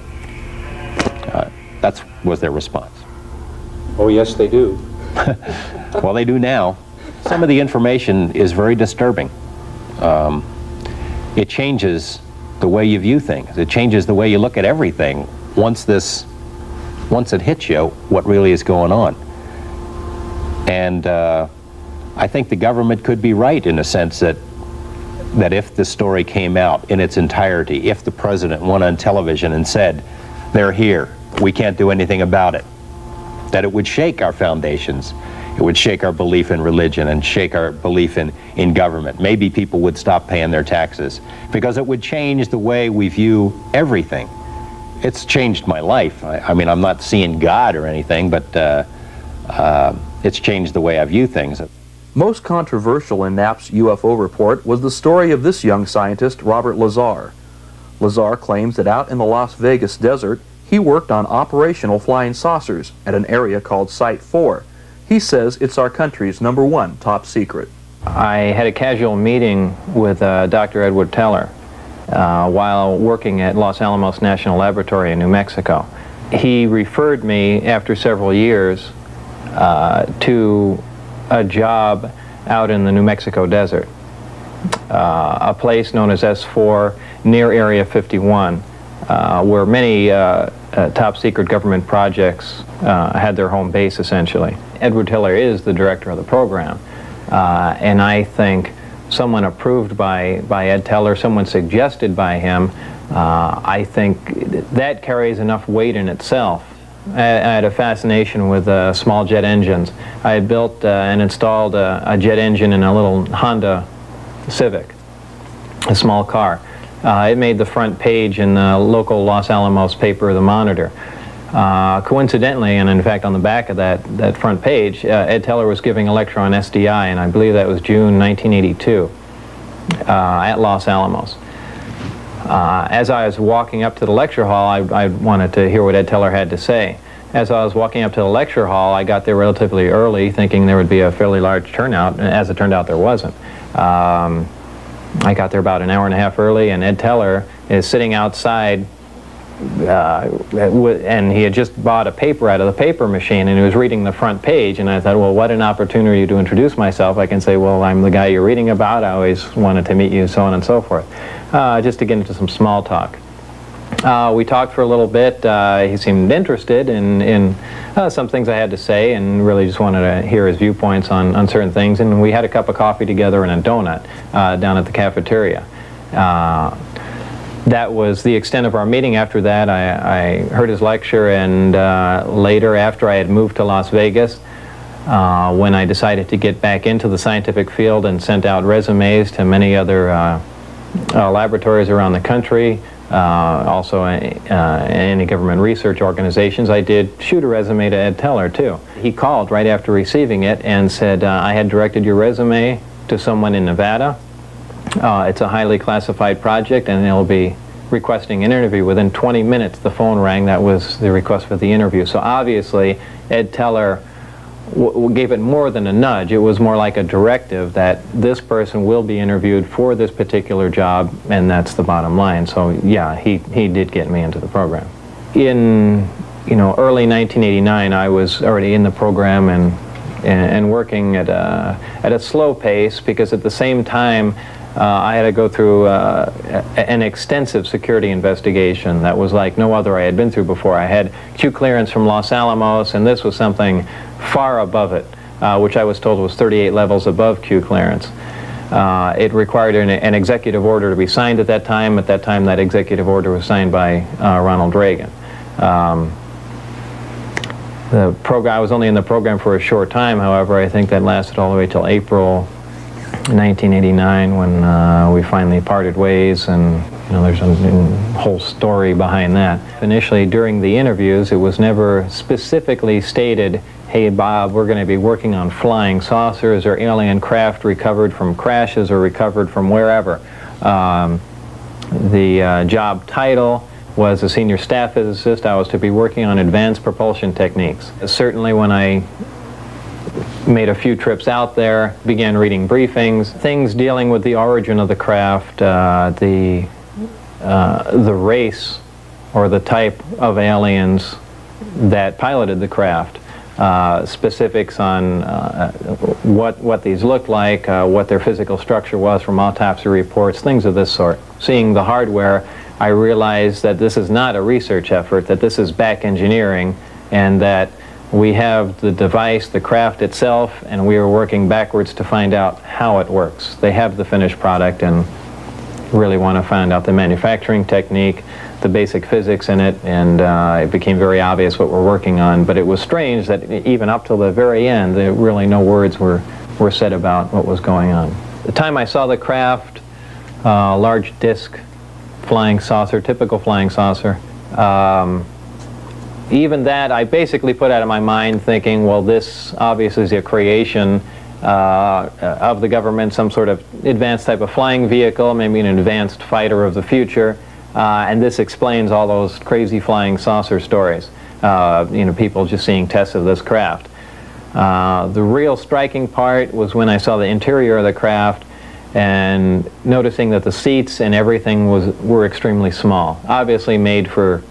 That was their response. Oh, yes, they do. Well, they do now. Some of the information is very disturbing. It changes the way you view things. It changes the way you look at everything once it hits you what really is going on. And I think the government could be right in a sense that if the story came out in its entirety, if the president went on television and said, they're here, we can't do anything about it, that it would shake our foundations. It would shake our belief in religion and shake our belief in government. Maybe people would stop paying their taxes because it would change the way we view everything. It's changed my life. I mean, I'm not seeing God or anything, but it's changed the way I view things. Most controversial in Knapp's UFO report was the story of this young scientist, Robert Lazar. Lazar claims that out in the Las Vegas desert, he worked on operational flying saucers at an area called Site 4. He says it's our country's #1 top secret. I had a casual meeting with Dr. Edward Teller while working at Los Alamos National Laboratory in New Mexico. He referred me, after several years, to a job out in the New Mexico desert, a place known as S4 near Area 51, where many top secret government projects had their home base, essentially. Edward Teller is the director of the program, and I think someone approved by Ed Teller, someone suggested by him, I think that carries enough weight in itself. I had a fascination with small jet engines. I had built and installed a jet engine in a little Honda Civic, a small car. It made the front page in the local Los Alamos paper, The Monitor. Coincidentally, and in fact on the back of that front page, Ed Teller was giving a lecture on SDI, and I believe that was June 1982 at Los Alamos. As I was walking up to the lecture hall, I wanted to hear what Ed Teller had to say. as I was walking up to the lecture hall, I got there relatively early, thinking there would be a fairly large turnout, and as it turned out, there wasn't. I got there about an hour and a half early, and Ed Teller is sitting outside, and he had just bought a paper out of the paper machine, and he was reading the front page, and I thought, well, what an opportunity to introduce myself. I can say, well, I'm the guy you're reading about, I always wanted to meet you, so on and so forth, just to get into some small talk. We talked for a little bit. He seemed interested in some things I had to say, and really just wanted to hear his viewpoints on certain things, and we had a cup of coffee together and a donut down at the cafeteria. That was the extent of our meeting. After that, I heard his lecture, and later, after I had moved to Las Vegas, when I decided to get back into the scientific field and sent out resumes to many other laboratories around the country, also any government research organizations, I did shoot a resume to Ed Teller too. He called right after receiving it and said, I had directed your resume to someone in Nevada. It's a highly classified project, and they'll be requesting an interview. Within 20 minutes the phone rang. That was the request for the interview. So obviously Ed Teller gave it more than a nudge. It was more like a directive that this person will be interviewed for this particular job, and that's the bottom line. So yeah, he did get me into the program. In early 1989, I was already in the program and working at a slow pace, because at the same time I had to go through an extensive security investigation that was like no other I had been through before. I had Q clearance from Los Alamos, and this was something far above it, which I was told was 38 levels above Q clearance. It required an executive order to be signed at that time. At that time, that executive order was signed by Ronald Reagan. The program, I was only in the program for a short time, however. I think that lasted all the way till April 1989, when we finally parted ways, and there's a whole story behind that. Initially, during the interviews, it was never specifically stated, hey Bob, we're going to be working on flying saucers or alien craft recovered from crashes or recovered from wherever. The job title was a senior staff physicist. I was to be working on advanced propulsion techniques. Certainly when I made a few trips out there, began reading briefings, things dealing with the origin of the craft, the race or the type of aliens that piloted the craft, specifics on what these looked like, what their physical structure was from autopsy reports, things of this sort. Seeing the hardware, I realized that this is not a research effort, that this is back engineering, and that we have the device, the craft itself, and we are working backwards to find out how it works. They have the finished product and really want to find out the manufacturing technique, the basic physics in it, and it became very obvious what we're working on. But it was strange that even up till the very end, really no words were said about what was going on. The time I saw the craft, large disc flying saucer, typical flying saucer, even that I basically put out of my mind, thinking, well, this obviously is a creation of the government, some sort of advanced type of flying vehicle, maybe an advanced fighter of the future, and this explains all those crazy flying saucer stories. People just seeing tests of this craft. The real striking part was when I saw the interior of the craft and noticing that the seats and everything were extremely small, obviously made for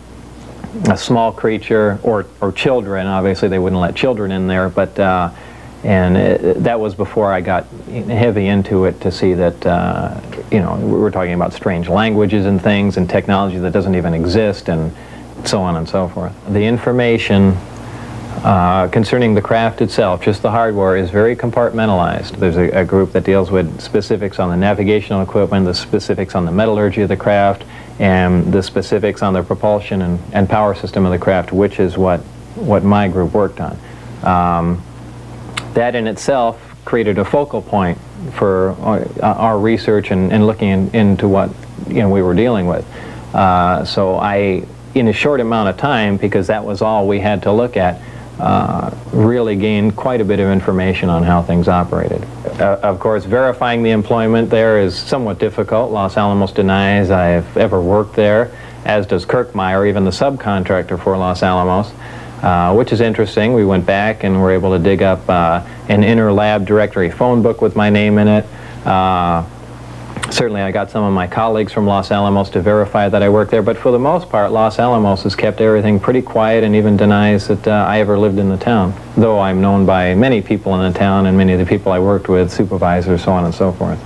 a small creature or children. Obviously they wouldn't let children in there, but that was before I got heavy into it to see that we're talking about strange languages and things and technology that doesn't even exist, and so on and so forth. The information concerning the craft itself, just the hardware, is very compartmentalized. There's a group that deals with specifics on the navigational equipment, the specifics on the metallurgy of the craft, and the specifics on the propulsion and power system of the craft, which is what my group worked on. That in itself created a focal point for our research and looking into what we were dealing with. So I, in a short amount of time, because that was all we had to look at, really gained quite a bit of information on how things operated. Of course, verifying the employment there is somewhat difficult. Los Alamos denies I have ever worked there, as does Kirkmeyer, even the subcontractor for Los Alamos. which is interesting. We went back and were able to dig up an inter-lab directory phone book with my name in it. Certainly I got some of my colleagues from Los Alamos to verify that I worked there, but for the most part Los Alamos has kept everything pretty quiet and even denies that I ever lived in the town, though I'm known by many people in the town and many of the people I worked with, supervisors, so on and so forth.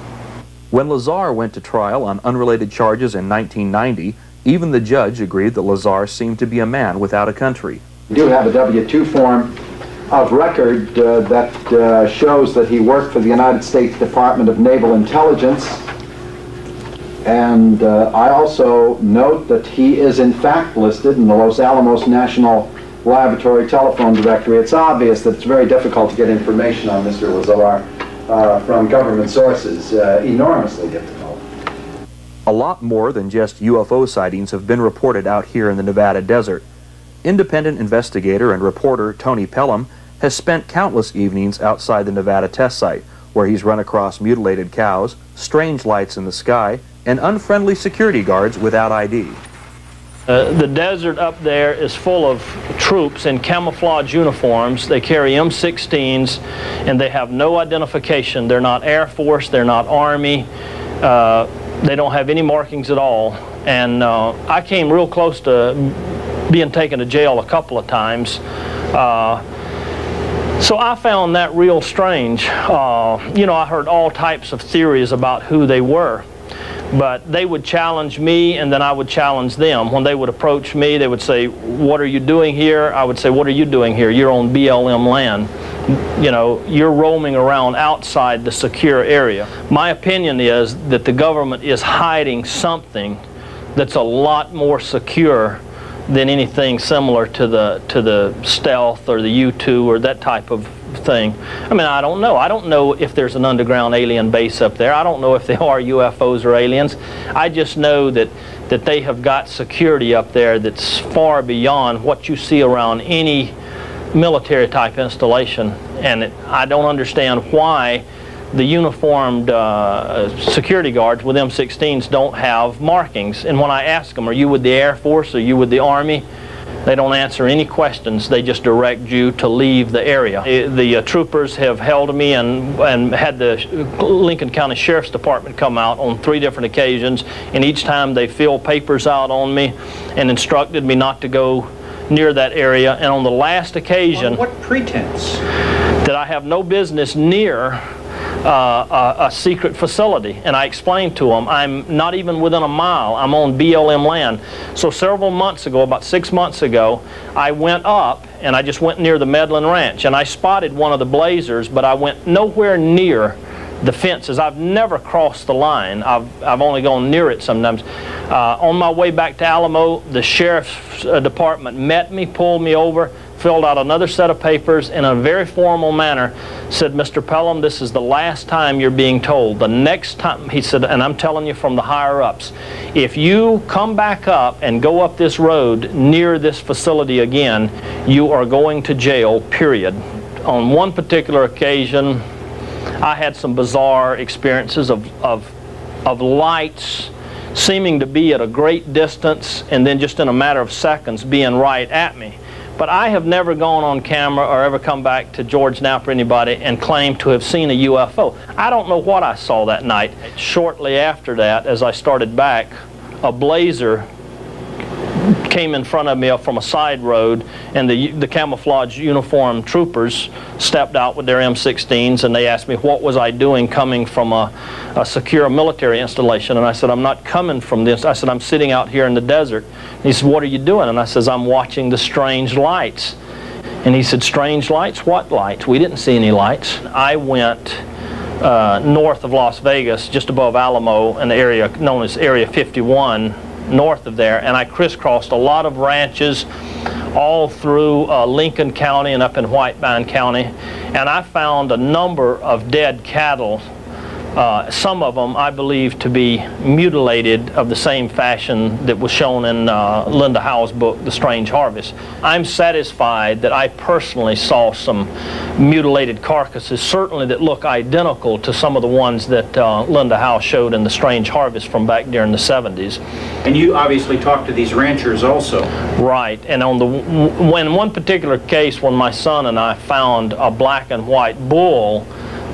When Lazar went to trial on unrelated charges in 1990, even the judge agreed that Lazar seemed to be a man without a country. We do have a W-2 form of record that shows that he worked for the United States Department of Naval Intelligence. And I also note that he is in fact listed in the Los Alamos National Laboratory telephone directory. It's obvious that it's very difficult to get information on Mr. Lazar from government sources, enormously difficult. A lot more than just UFO sightings have been reported out here in the Nevada desert. Independent investigator and reporter Tony Pelham has spent countless evenings outside the Nevada test site, where he's run across mutilated cows, strange lights in the sky, and unfriendly security guards without ID. The desert up there is full of troops in camouflage uniforms. They carry M16s and they have no identification. They're not Air Force, they're not Army, they don't have any markings at all. And I came real close to being taken to jail a couple of times. So I found that real strange. You know, I heard all types of theories about who they were. But they would challenge me and then I would challenge them. When they would approach me, they would say, "What are you doing here?" I would say, "What are you doing here? You're on BLM land. You know, you're roaming around outside the secure area." My opinion is that the government is hiding something that's a lot more secure than anything similar to the stealth or the U-2 or that type of thing. I mean, I don't know. I don't know if there's an underground alien base up there. I don't know if they are UFOs or aliens. I just know that they have got security up there that's far beyond what you see around any military type installation. And I don't understand why the uniformed security guards with M16s don't have markings. And when I ask them, "Are you with the Air Force? Are you with the Army?" they don't answer any questions. They just direct you to leave the area. The troopers have held me and had the Lincoln County Sheriff's Department come out on 3 different occasions, and each time they filled papers out on me and instructed me not to go near that area. And on the last occasion, on what pretense? That I have no business near a secret facility. And I explained to them, I'm not even within a mile. I'm on BLM land. So several months ago, about 6 months ago, I went up and I just went near the Medlin Ranch and I spotted one of the blazers, but I went nowhere near the fences. I've never crossed the line. I've only gone near it sometimes. On my way back to Alamo, the Sheriff's Department met me, pulled me over, filled out another set of papers, and in a very formal manner said, "Mr. Pelham, this is the last time you're being told. The next time," he said, "and I'm telling you from the higher-ups, if you come back up and go up this road near this facility again, you are going to jail, period." On one particular occasion, I had some bizarre experiences of lights seeming to be at a great distance and then just in a matter of seconds being right at me. But I have never gone on camera or ever come back to George Knapp or anybody and claimed to have seen a UFO. I don't know what I saw that night. Shortly after that, as I started back, a blazer came in front of me up from a side road, and the camouflage uniformed troopers stepped out with their M16s, and they asked me what was I doing coming from a secure military installation. And I said, "I'm not coming from this." I said, "I'm sitting out here in the desert." And he said, "What are you doing?" And I says, "I'm watching the strange lights." And he said, "Strange lights? What lights? We didn't see any lights." I went north of Las Vegas, just above Alamo, in the area known as Area 51, north of there, and I crisscrossed a lot of ranches all through Lincoln County and up in Whitebine County, and I found a number of dead cattle Some of them I believe to be mutilated of the same fashion that was shown in Linda Howe's book, The Strange Harvest. I'm satisfied that I personally saw some mutilated carcasses, certainly that look identical to some of the ones that Linda Howe showed in The Strange Harvest from back during the 70s. And you obviously talked to these ranchers also. Right, and on when one particular case, when my son and I found a black and white bull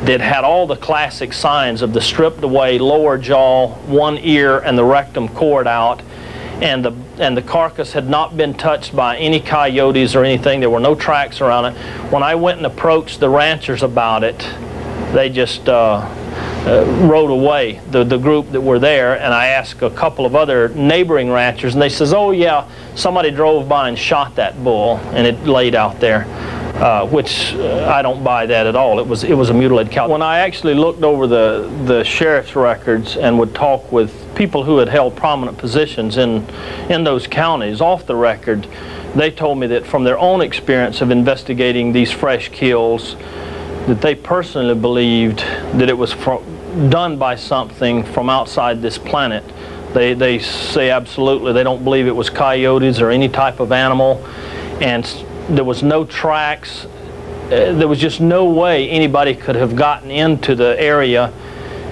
that had all the classic signs of the stripped away lower jaw, one ear, and the rectum cored out, and the carcass had not been touched by any coyotes or anything. There were no tracks around it. When I went and approached the ranchers about it, they just rode away, the group that were there, and I asked a couple of other neighboring ranchers, and they says, oh yeah, somebody drove by and shot that bull, and it laid out there. Which I don't buy that at all. It was a mutilated cow. When I actually looked over the sheriff's records and would talk with people who had held prominent positions in those counties off the record, they told me that from their own experience of investigating these fresh kills, that they personally believed that it was done by something from outside this planet. They say absolutely they don't believe it was coyotes or any type of animal, and there was no tracks. There was just no way anybody could have gotten into the area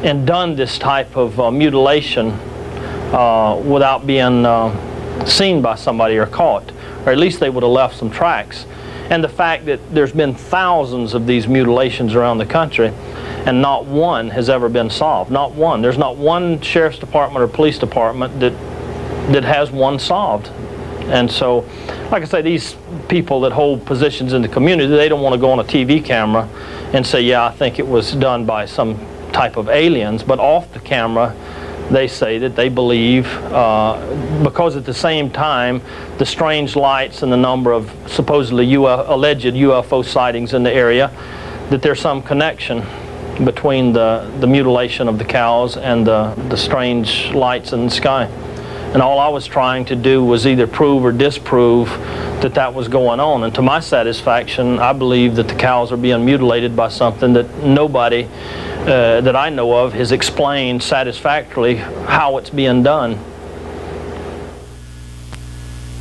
and done this type of mutilation without being seen by somebody or caught, or at least they would have left some tracks. And the fact that there's been thousands of these mutilations around the country and not one has ever been solved. Not one. There's not one sheriff's department or police department that has one solved. And so, like I say, these people that hold positions in the community, they don't want to go on a TV camera and say, yeah, I think it was done by some type of aliens. But off the camera, they say that they believe, because at the same time, the strange lights and the number of supposedly alleged UFO sightings in the area, that there's some connection between the mutilation of the cows and the strange lights in the sky. And all I was trying to do was either prove or disprove that that was going on. And to my satisfaction, I believe that the cows are being mutilated by something that nobody that I know of has explained satisfactorily how it's being done.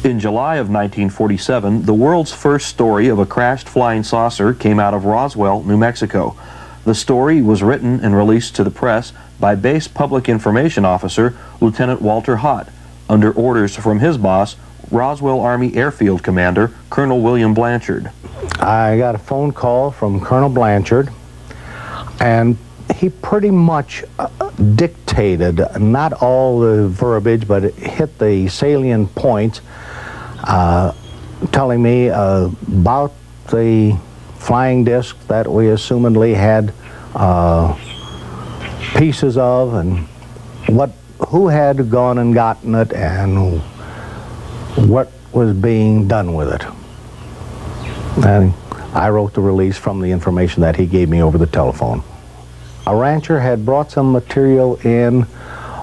In July of 1947, the world's first story of a crashed flying saucer came out of Roswell, New Mexico. The story was written and released to the press by Base Public Information Officer Lieutenant Walter Hott, under orders from his boss, Roswell Army Airfield Commander Colonel William Blanchard. I got a phone call from Colonel Blanchard, and he pretty much dictated, not all the verbiage, but it hit the salient points, telling me about the flying disc that we assumedly had pieces of, and who had gone and gotten it, and what was being done with it. And I wrote the release from the information that he gave me over the telephone. A rancher had brought some material in,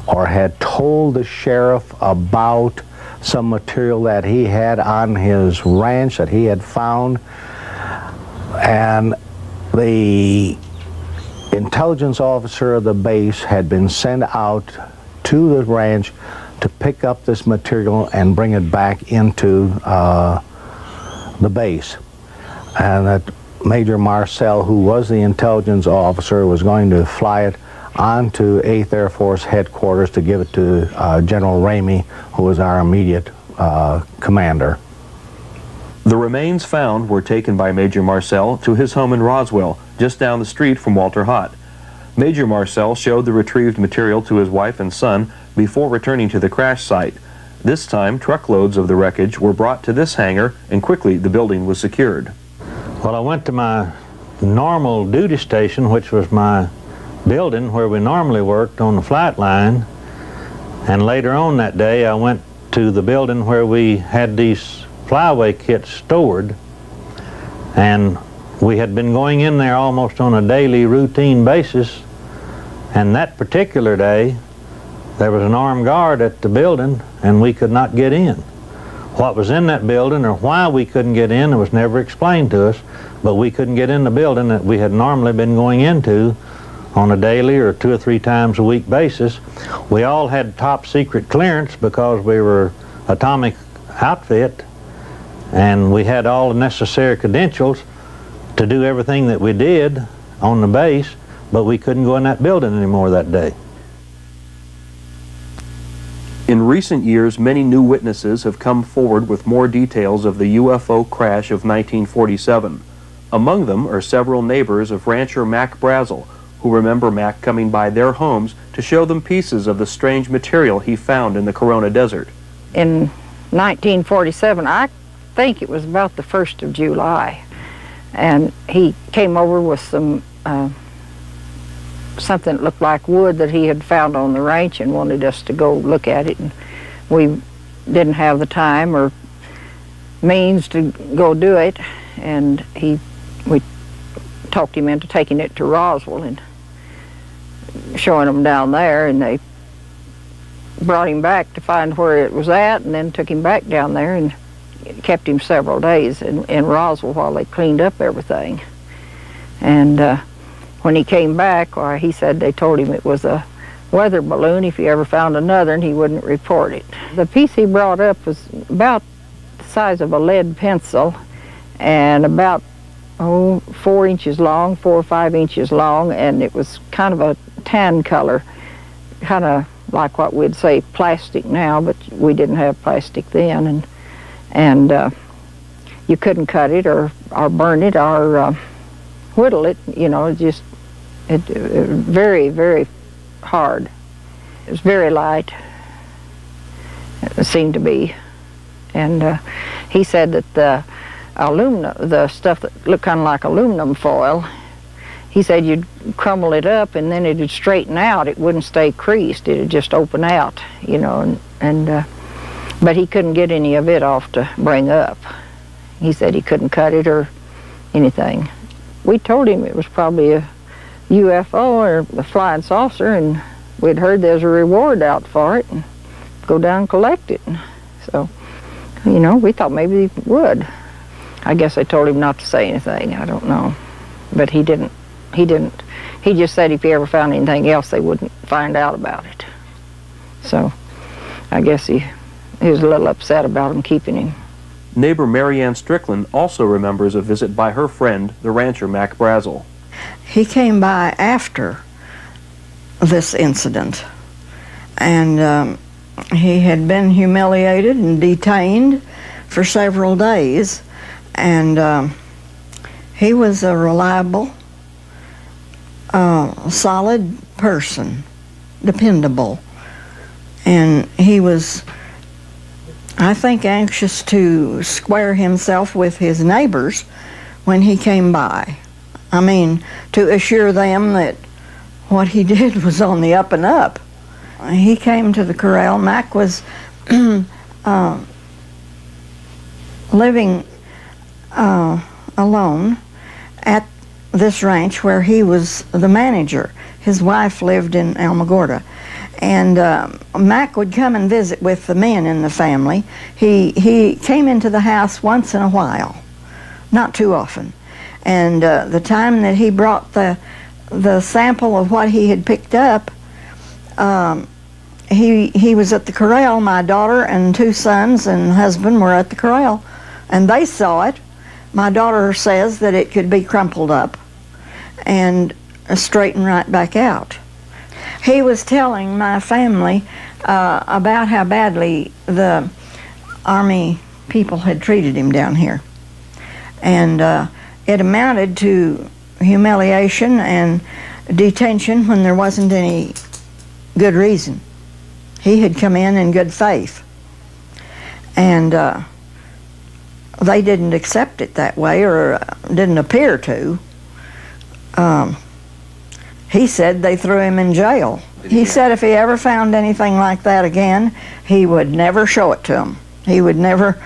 or had told the sheriff about some material that he had on his ranch that he had found, and the intelligence officer of the base had been sent out to the ranch to pick up this material and bring it back into the base. And that Major Marcel, who was the intelligence officer, was going to fly it onto 8th Air Force headquarters to give it to General Ramey, who was our immediate commander. The remains found were taken by Major Marcel to his home in Roswell, just down the street from Walter Hott. Major Marcel showed the retrieved material to his wife and son before returning to the crash site. This time, truckloads of the wreckage were brought to this hangar, and quickly the building was secured. Well, I went to my normal duty station, which was my building where we normally worked on the flight line, and later on that day I went to the building where we had these flyaway kits stored, and we had been going in there almost on a daily routine basis, and that particular day there was an armed guard at the building and we could not get in. What was in that building or why we couldn't get in, it was never explained to us, but we couldn't get in the building that we had normally been going into on a daily or 2 or 3 times a week basis. We all had top secret clearance because we were atomic outfit, and we had all the necessary credentials to do everything that we did on the base, but we couldn't go in that building anymore that day. In recent years, many new witnesses have come forward with more details of the UFO crash of 1947. Among them are several neighbors of rancher Mac Brazel, who remember Mac coming by their homes to show them pieces of the strange material he found in the Corona Desert. In 1947, I think it was about the 1st of July, and he came over with some something that looked like wood that he had found on the ranch and wanted us to go look at it, and we didn't have the time or means to go do it, and we talked him into taking it to Roswell and showing them down there, and they brought him back to find where it was at, and then took him back down there and kept him several days in Roswell while they cleaned up everything. And when he came back, he said they told him it was a weather balloon. If he ever found another, and he wouldn't report it. The piece he brought up was about the size of a lead pencil and about 4 inches long, 4 or 5 inches long, and it was kind of a tan color, kind of like what we'd say plastic now, but we didn't have plastic then, and you couldn't cut it or burn it or whittle it, you know. It was very, very hard. It was very light, it seemed to be, and he said that the stuff that looked kind of like aluminum foil, he said you'd crumble it up and then it'd straighten out. It wouldn't stay creased. It'd just open out, you know, but he couldn't get any of it off to bring up. He said he couldn't cut it or anything. We told him it was probably a UFO or a flying saucer, and we'd heard there's a reward out for it, and go down and collect it. And so, you know, we thought maybe he would. I guess I told him not to say anything. I don't know, but he didn't. He just said if he ever found anything else, they wouldn't find out about it. So I guess he was a little upset about him keeping him. Neighbor Marianne Strickland also remembers a visit by her friend, the rancher Mac Brazel. He came by after this incident, and he had been humiliated and detained for several days, and he was a reliable, solid person, dependable, and he was, I think, anxious to square himself with his neighbors when he came by. I mean, to assure them that what he did was on the up and up. He came to the corral. Mac was living alone at this ranch where he was the manager. His wife lived in Alamogordo. And Mac would come and visit with the men in the family. He came into the house once in a while, not too often. And the time that he brought the sample of what he had picked up, he was at the corral. My daughter and 2 sons and husband were at the corral, and they saw it. My daughter says that it could be crumpled up and straightened right back out. He was telling my family about how badly the Army people had treated him down here. And it amounted to humiliation and detention when there wasn't any good reason. He had come in good faith. And they didn't accept it that way, or didn't appear to. He said they threw him in jail. He said if he ever found anything like that again, he would never show it to them. He would never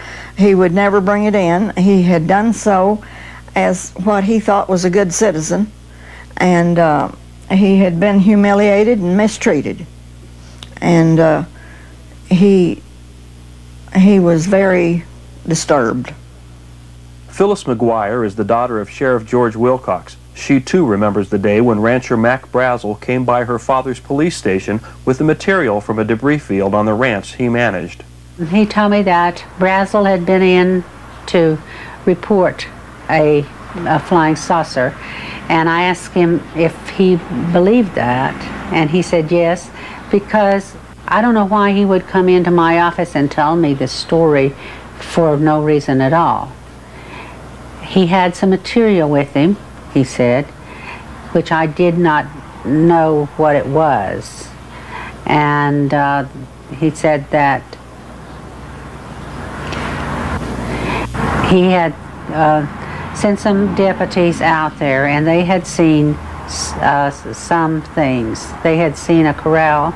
bring it in. He had done so as what he thought was a good citizen, and he had been humiliated and mistreated, and he was very disturbed. Phyllis McGuire is the daughter of Sheriff George Wilcox. She too remembers the day when rancher Mac Brazel came by her father's police station with the material from a debris field on the ranch he managed. He told me that Brazel had been in to report a flying saucer, and I asked him if he believed that, and he said yes, because I don't know why he would come into my office and tell me this story for no reason at all. He had some material with him, he said, which I did not know what it was. And he said that he had sent some deputies out there, and they had seen some things. They had seen a corral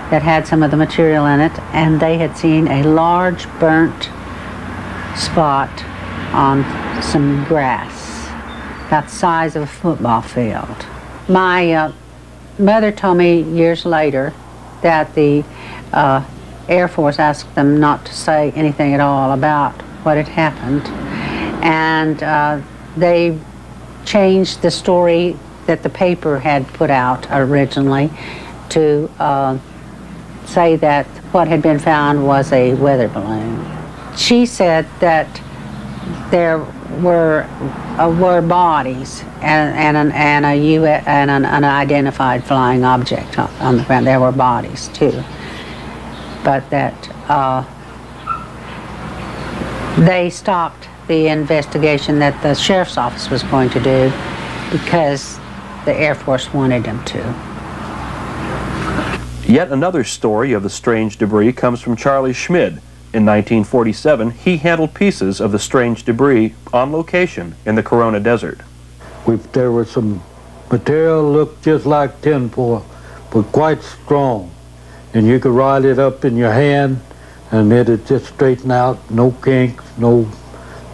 that had some of the material in it, and they had seen a large burnt spot on some grass about the size of a football field. My mother told me years later that the Air Force asked them not to say anything at all about what had happened, and they changed the story that the paper had put out originally to say that what had been found was a weather balloon. She said that there were bodies and an unidentified flying object on the ground. There were bodies too, but that they stopped the investigation that the sheriff's office was going to do because the Air Force wanted them to. Yet another story of the strange debris comes from Charlie Schmid. In 1947, he handled pieces of the strange debris on location in the Corona Desert. There was some material looked just like tinfoil, but quite strong. And you could ride it up in your hand, and it'd just straighten out, no kinks, no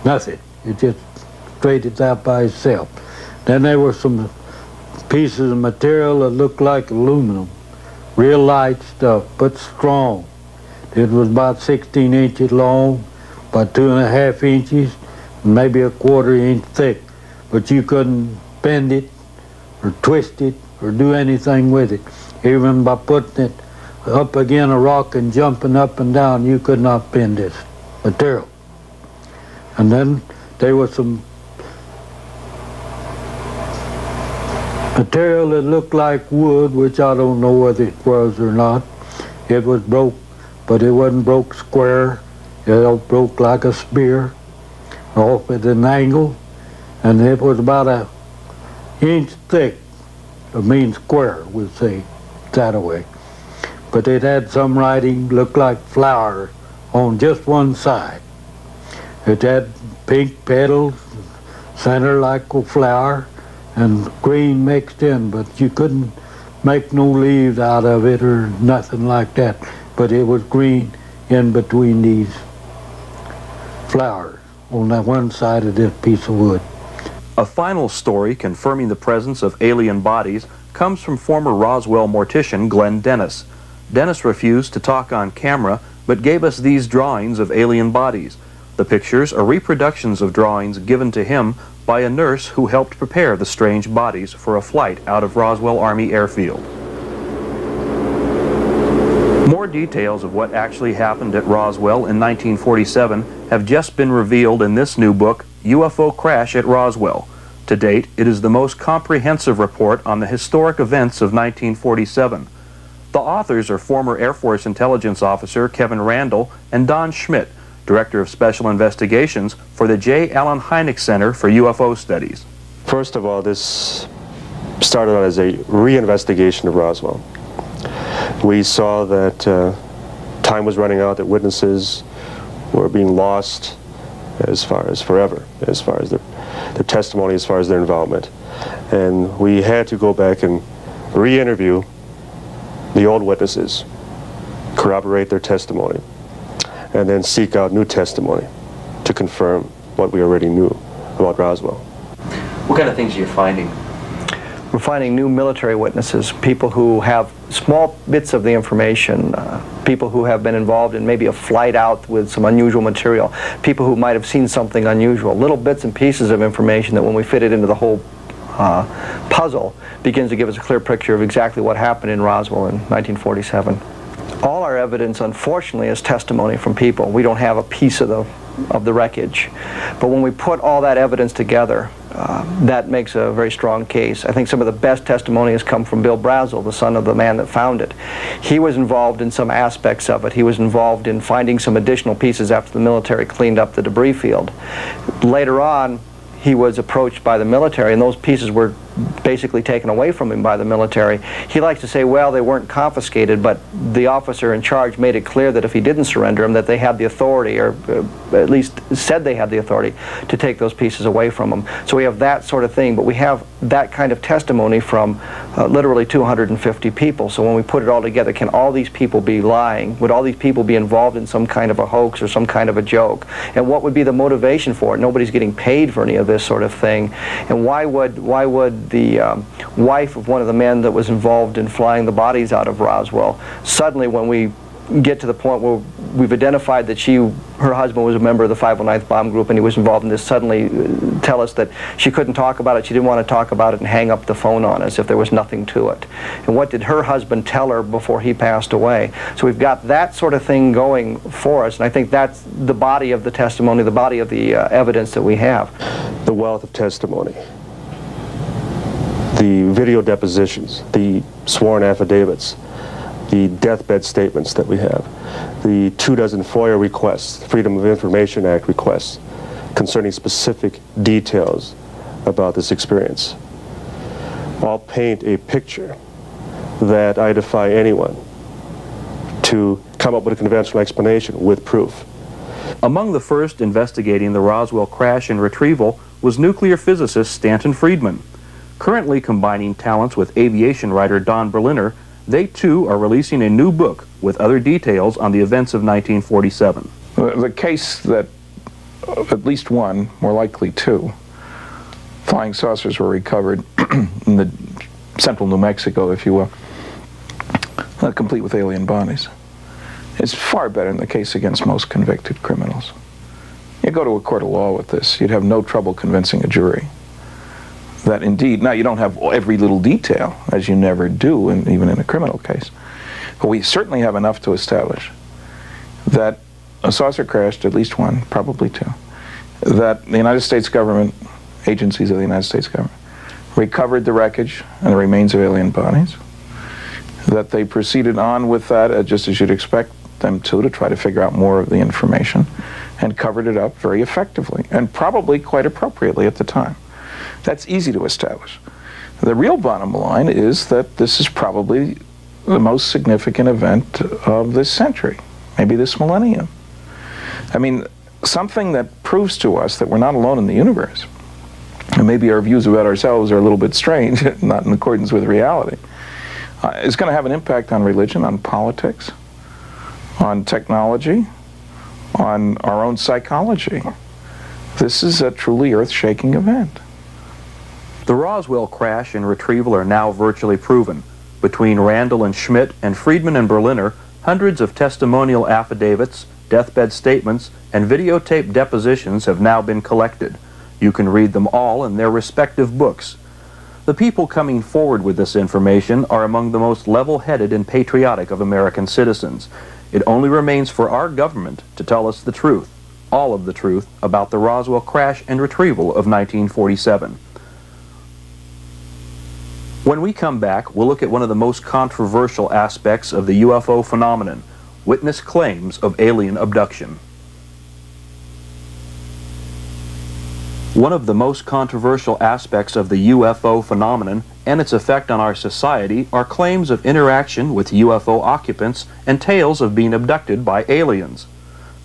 nothing. It just straightened out by itself. Then there were some pieces of material that looked like aluminum. Real light stuff, but strong. It was about 16 inches long, about 2.5 inches, maybe a 1/4 inch thick. But you couldn't bend it, or twist it, or do anything with it. Even by putting it up against a rock and jumping up and down, you could not bend this material. And then there was some material that looked like wood, which I don't know whether it was or not. It was broke, but it wasn't broke square. It broke like a spear, off at an angle, and it was about 1 inch thick. I mean square, we'll say, that way. But it had some writing, looked like flower, on just one side. It had pink petals, center like a flower, and green mixed in, but you couldn't make no leaves out of it or nothing like that. But it was green in between these flowers on that one side of this piece of wood. A final story confirming the presence of alien bodies comes from former Roswell mortician Glenn Dennis. Dennis refused to talk on camera, but gave us these drawings of alien bodies. The pictures are reproductions of drawings given to him by a nurse who helped prepare the strange bodies for a flight out of Roswell Army Airfield. More details of what actually happened at Roswell in 1947 have just been revealed in this new book, UFO Crash at Roswell. To date, it is the most comprehensive report on the historic events of 1947. The authors are former Air Force intelligence officer Kevin Randall and Don Schmidt, Director of Special Investigations for the J. Allen Hynek Center for UFO Studies. First of all, this started out as a reinvestigation of Roswell. We saw that time was running out, that witnesses were being lost as far as forever, as far as their testimony, as far as their involvement. And we had to go back and re-interview the old witnesses, corroborate their testimony, and then seek out new testimony to confirm what we already knew about Roswell. What kind of things are you finding? We're finding new military witnesses, people who have small bits of the information, people who have been involved in maybe a flight out with some unusual material, people who might have seen something unusual, little bits and pieces of information that when we fit it into the whole puzzle begins to give us a clear picture of exactly what happened in Roswell in 1947. All our evidence, unfortunately, is testimony from people. We don't have a piece of the wreckage. But when we put all that evidence together, that makes a very strong case. I think some of the best testimony has come from Bill Brazel, the son of the man that found it. He was involved in some aspects of it. He was involved in finding some additional pieces after the military cleaned up the debris field. Later on, he was approached by the military, and those pieces were basically taken away from him by the military. He likes to say, well, they weren't confiscated, but the officer in charge made it clear that if he didn't surrender them, that they had the authority, or at least said they had the authority, to take those pieces away from him. So we have that sort of thing, but we have that kind of testimony from literally 250 people. So when we put it all together, can all these people be lying? Would all these people be involved in some kind of a hoax or some kind of a joke? And what would be the motivation for it? Nobody's getting paid for any of this sort of thing. And why would the wife of one of the men that was involved in flying the bodies out of Roswell, suddenly when we get to the point where we've identified that her husband was a member of the 509th Bomb Group and he was involved in this, suddenly tell us that she couldn't talk about it, she didn't want to talk about it, and hang up the phone on us if there was nothing to it? And what did her husband tell her before he passed away? So we've got that sort of thing going for us, and I think that's the body of the testimony, the body of the evidence that we have. The wealth of testimony, the video depositions, the sworn affidavits, the deathbed statements that we have, the 24 FOIA requests, Freedom of Information Act requests, concerning specific details about this experience, all paint a picture that I defy anyone to come up with a conventional explanation with proof. Among the first investigating the Roswell crash and retrieval was nuclear physicist Stanton Friedman. Currently combining talents with aviation writer Don Berliner, they too are releasing a new book with other details on the events of 1947. The case that at least one, more likely two, flying saucers were recovered in the central New Mexico, if you will, complete with alien bodies. It's far better than the case against most convicted criminals. You go to a court of law with this, you'd have no trouble convincing a jury that indeed, now you don't have every little detail, as you never do, even in a criminal case, but we certainly have enough to establish that a saucer crashed, at least one, probably two, that the United States government, agencies of the United States government, recovered the wreckage and the remains of alien bodies, that they proceeded on with that, just as you'd expect them to try to figure out more of the information, and covered it up very effectively, and probably quite appropriately at the time. That's easy to establish. The real bottom line is that this is probably the most significant event of this century, maybe this millennium. I mean, something that proves to us that we're not alone in the universe, and maybe our views about ourselves are a little bit strange, not in accordance with reality, is going to have an impact on religion, on politics, on technology, on our own psychology. This is a truly earth-shaking event. The Roswell crash and retrieval are now virtually proven. Between Randall and Schmidt and Friedman and Berliner, hundreds of testimonial affidavits, deathbed statements, and videotape depositions have now been collected. You can read them all in their respective books. The people coming forward with this information are among the most level-headed and patriotic of American citizens. It only remains for our government to tell us the truth, all of the truth, about the Roswell crash and retrieval of 1947. When we come back, we'll look at one of the most controversial aspects of the UFO phenomenon, witness claims of alien abduction. One of the most controversial aspects of the UFO phenomenon and its effect on our society are claims of interaction with UFO occupants and tales of being abducted by aliens.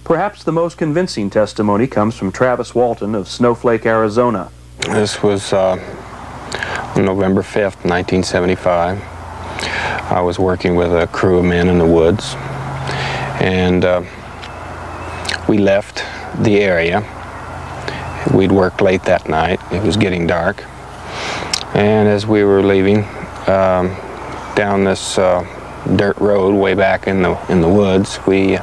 Perhaps the most convincing testimony comes from Travis Walton of Snowflake, Arizona. This was on November 5th, 1975. I was working with a crew of men in the woods, and we left the area. We'd worked late that night. It was getting dark, and as we were leaving down this dirt road way back in the woods, we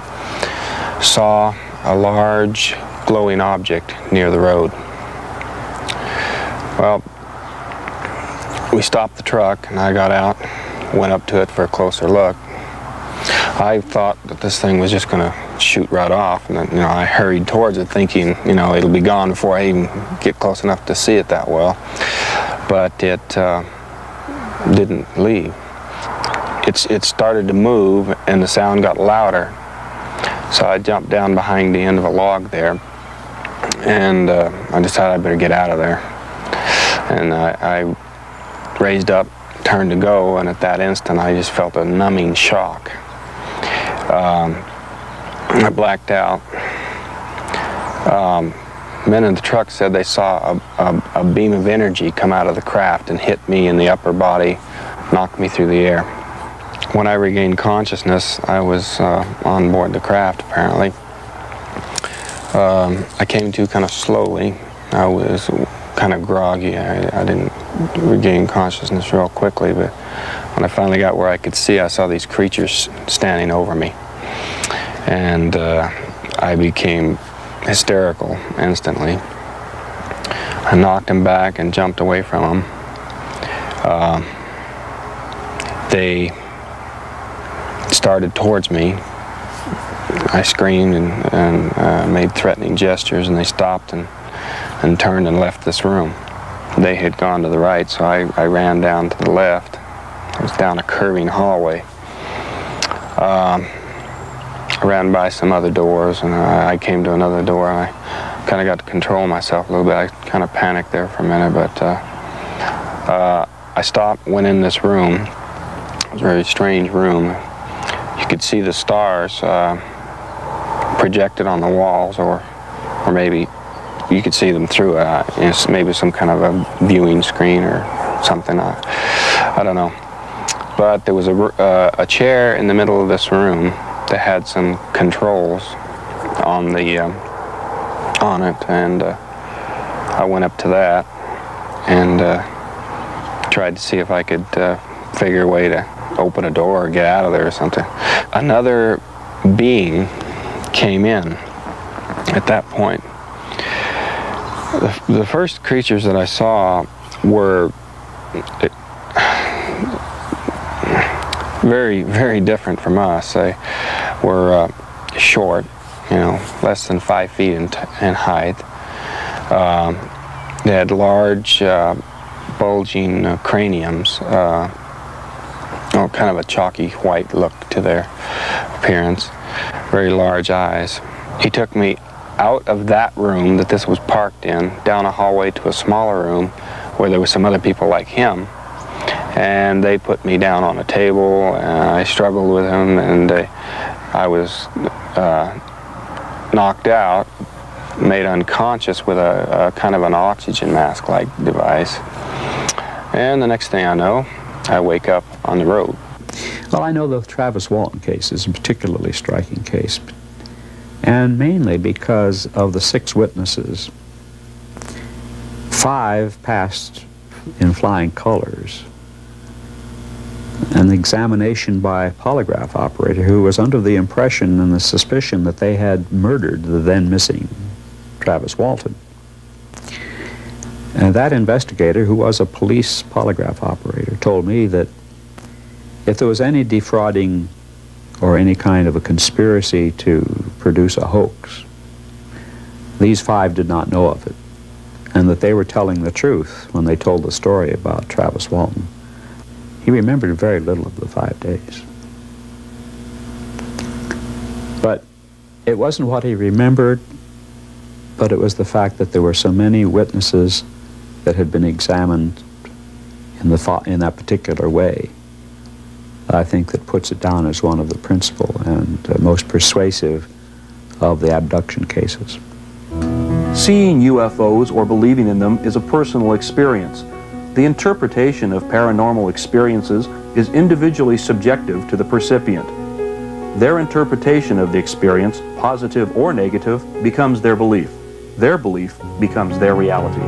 saw a large glowing object near the road. Well, we stopped the truck, and I got out, went up to it for a closer look. I thought that this thing was just going to shoot right off, and then, you know, I hurried towards it thinking, you know, it'll be gone before I even get close enough to see it that well. But it didn't leave. It started to move, and the sound got louder. So I jumped down behind the end of a log there, and I decided I better get out of there. And I raised up, turned to go, and at that instant I just felt a numbing shock. I blacked out. Men in the truck said they saw a beam of energy come out of the craft and hit me in the upper body, knocked me through the air. When I regained consciousness, I was on board the craft, apparently. I came to kind of slowly. I was kind of groggy. I didn't regain consciousness real quickly, but when I finally got where I could see, I saw these creatures standing over me. And I became hysterical instantly. I knocked them back and jumped away from them. They started towards me. I screamed and made threatening gestures, and they stopped and turned and left this room. They had gone to the right, so I ran down to the left. I was down a curving hallway. I ran by some other doors, and I came to another door, and I kind of got to control myself a little bit. I kind of panicked there for a minute, but I stopped, went in this room. It was a very strange room. You could see the stars projected on the walls, or maybe you could see them through maybe some kind of a viewing screen or something. I don't know. But there was a chair in the middle of this room that had some controls on it, and I went up to that and tried to see if I could figure a way to open a door or get out of there or something. Another being came in at that point. The first creatures that I saw were very, very different from us. They were short, you know, less than 5 feet in height. They had large, bulging craniums, kind of a chalky white look to their appearance, very large eyes. He took me out of that room that this was parked in, down a hallway to a smaller room where there were some other people like him, and they put me down on a table, and I struggled with him, and I was knocked out, made unconscious with a kind of an oxygen mask-like device. And the next thing I know, I wake up on the road. Well, I know the Travis Walton case is a particularly striking case, and mainly because of the 6 witnesses. 5 passed in flying colors. An examination by a polygraph operator who was under the impression and the suspicion that they had murdered the then missing Travis Walton. And that investigator, who was a police polygraph operator, told me that if there was any defrauding or any kind of a conspiracy to produce a hoax, these 5 did not know of it, and that they were telling the truth when they told the story about Travis Walton. He remembered very little of the 5 days. But it wasn't what he remembered, but it was the fact that there were so many witnesses that had been examined in that particular way. I think that puts it down as one of the principal and most persuasive of the abduction cases. Seeing UFOs or believing in them is a personal experience. The interpretation of paranormal experiences is individually subjective to the percipient. Their interpretation of the experience, positive or negative, becomes their belief. Their belief becomes their reality.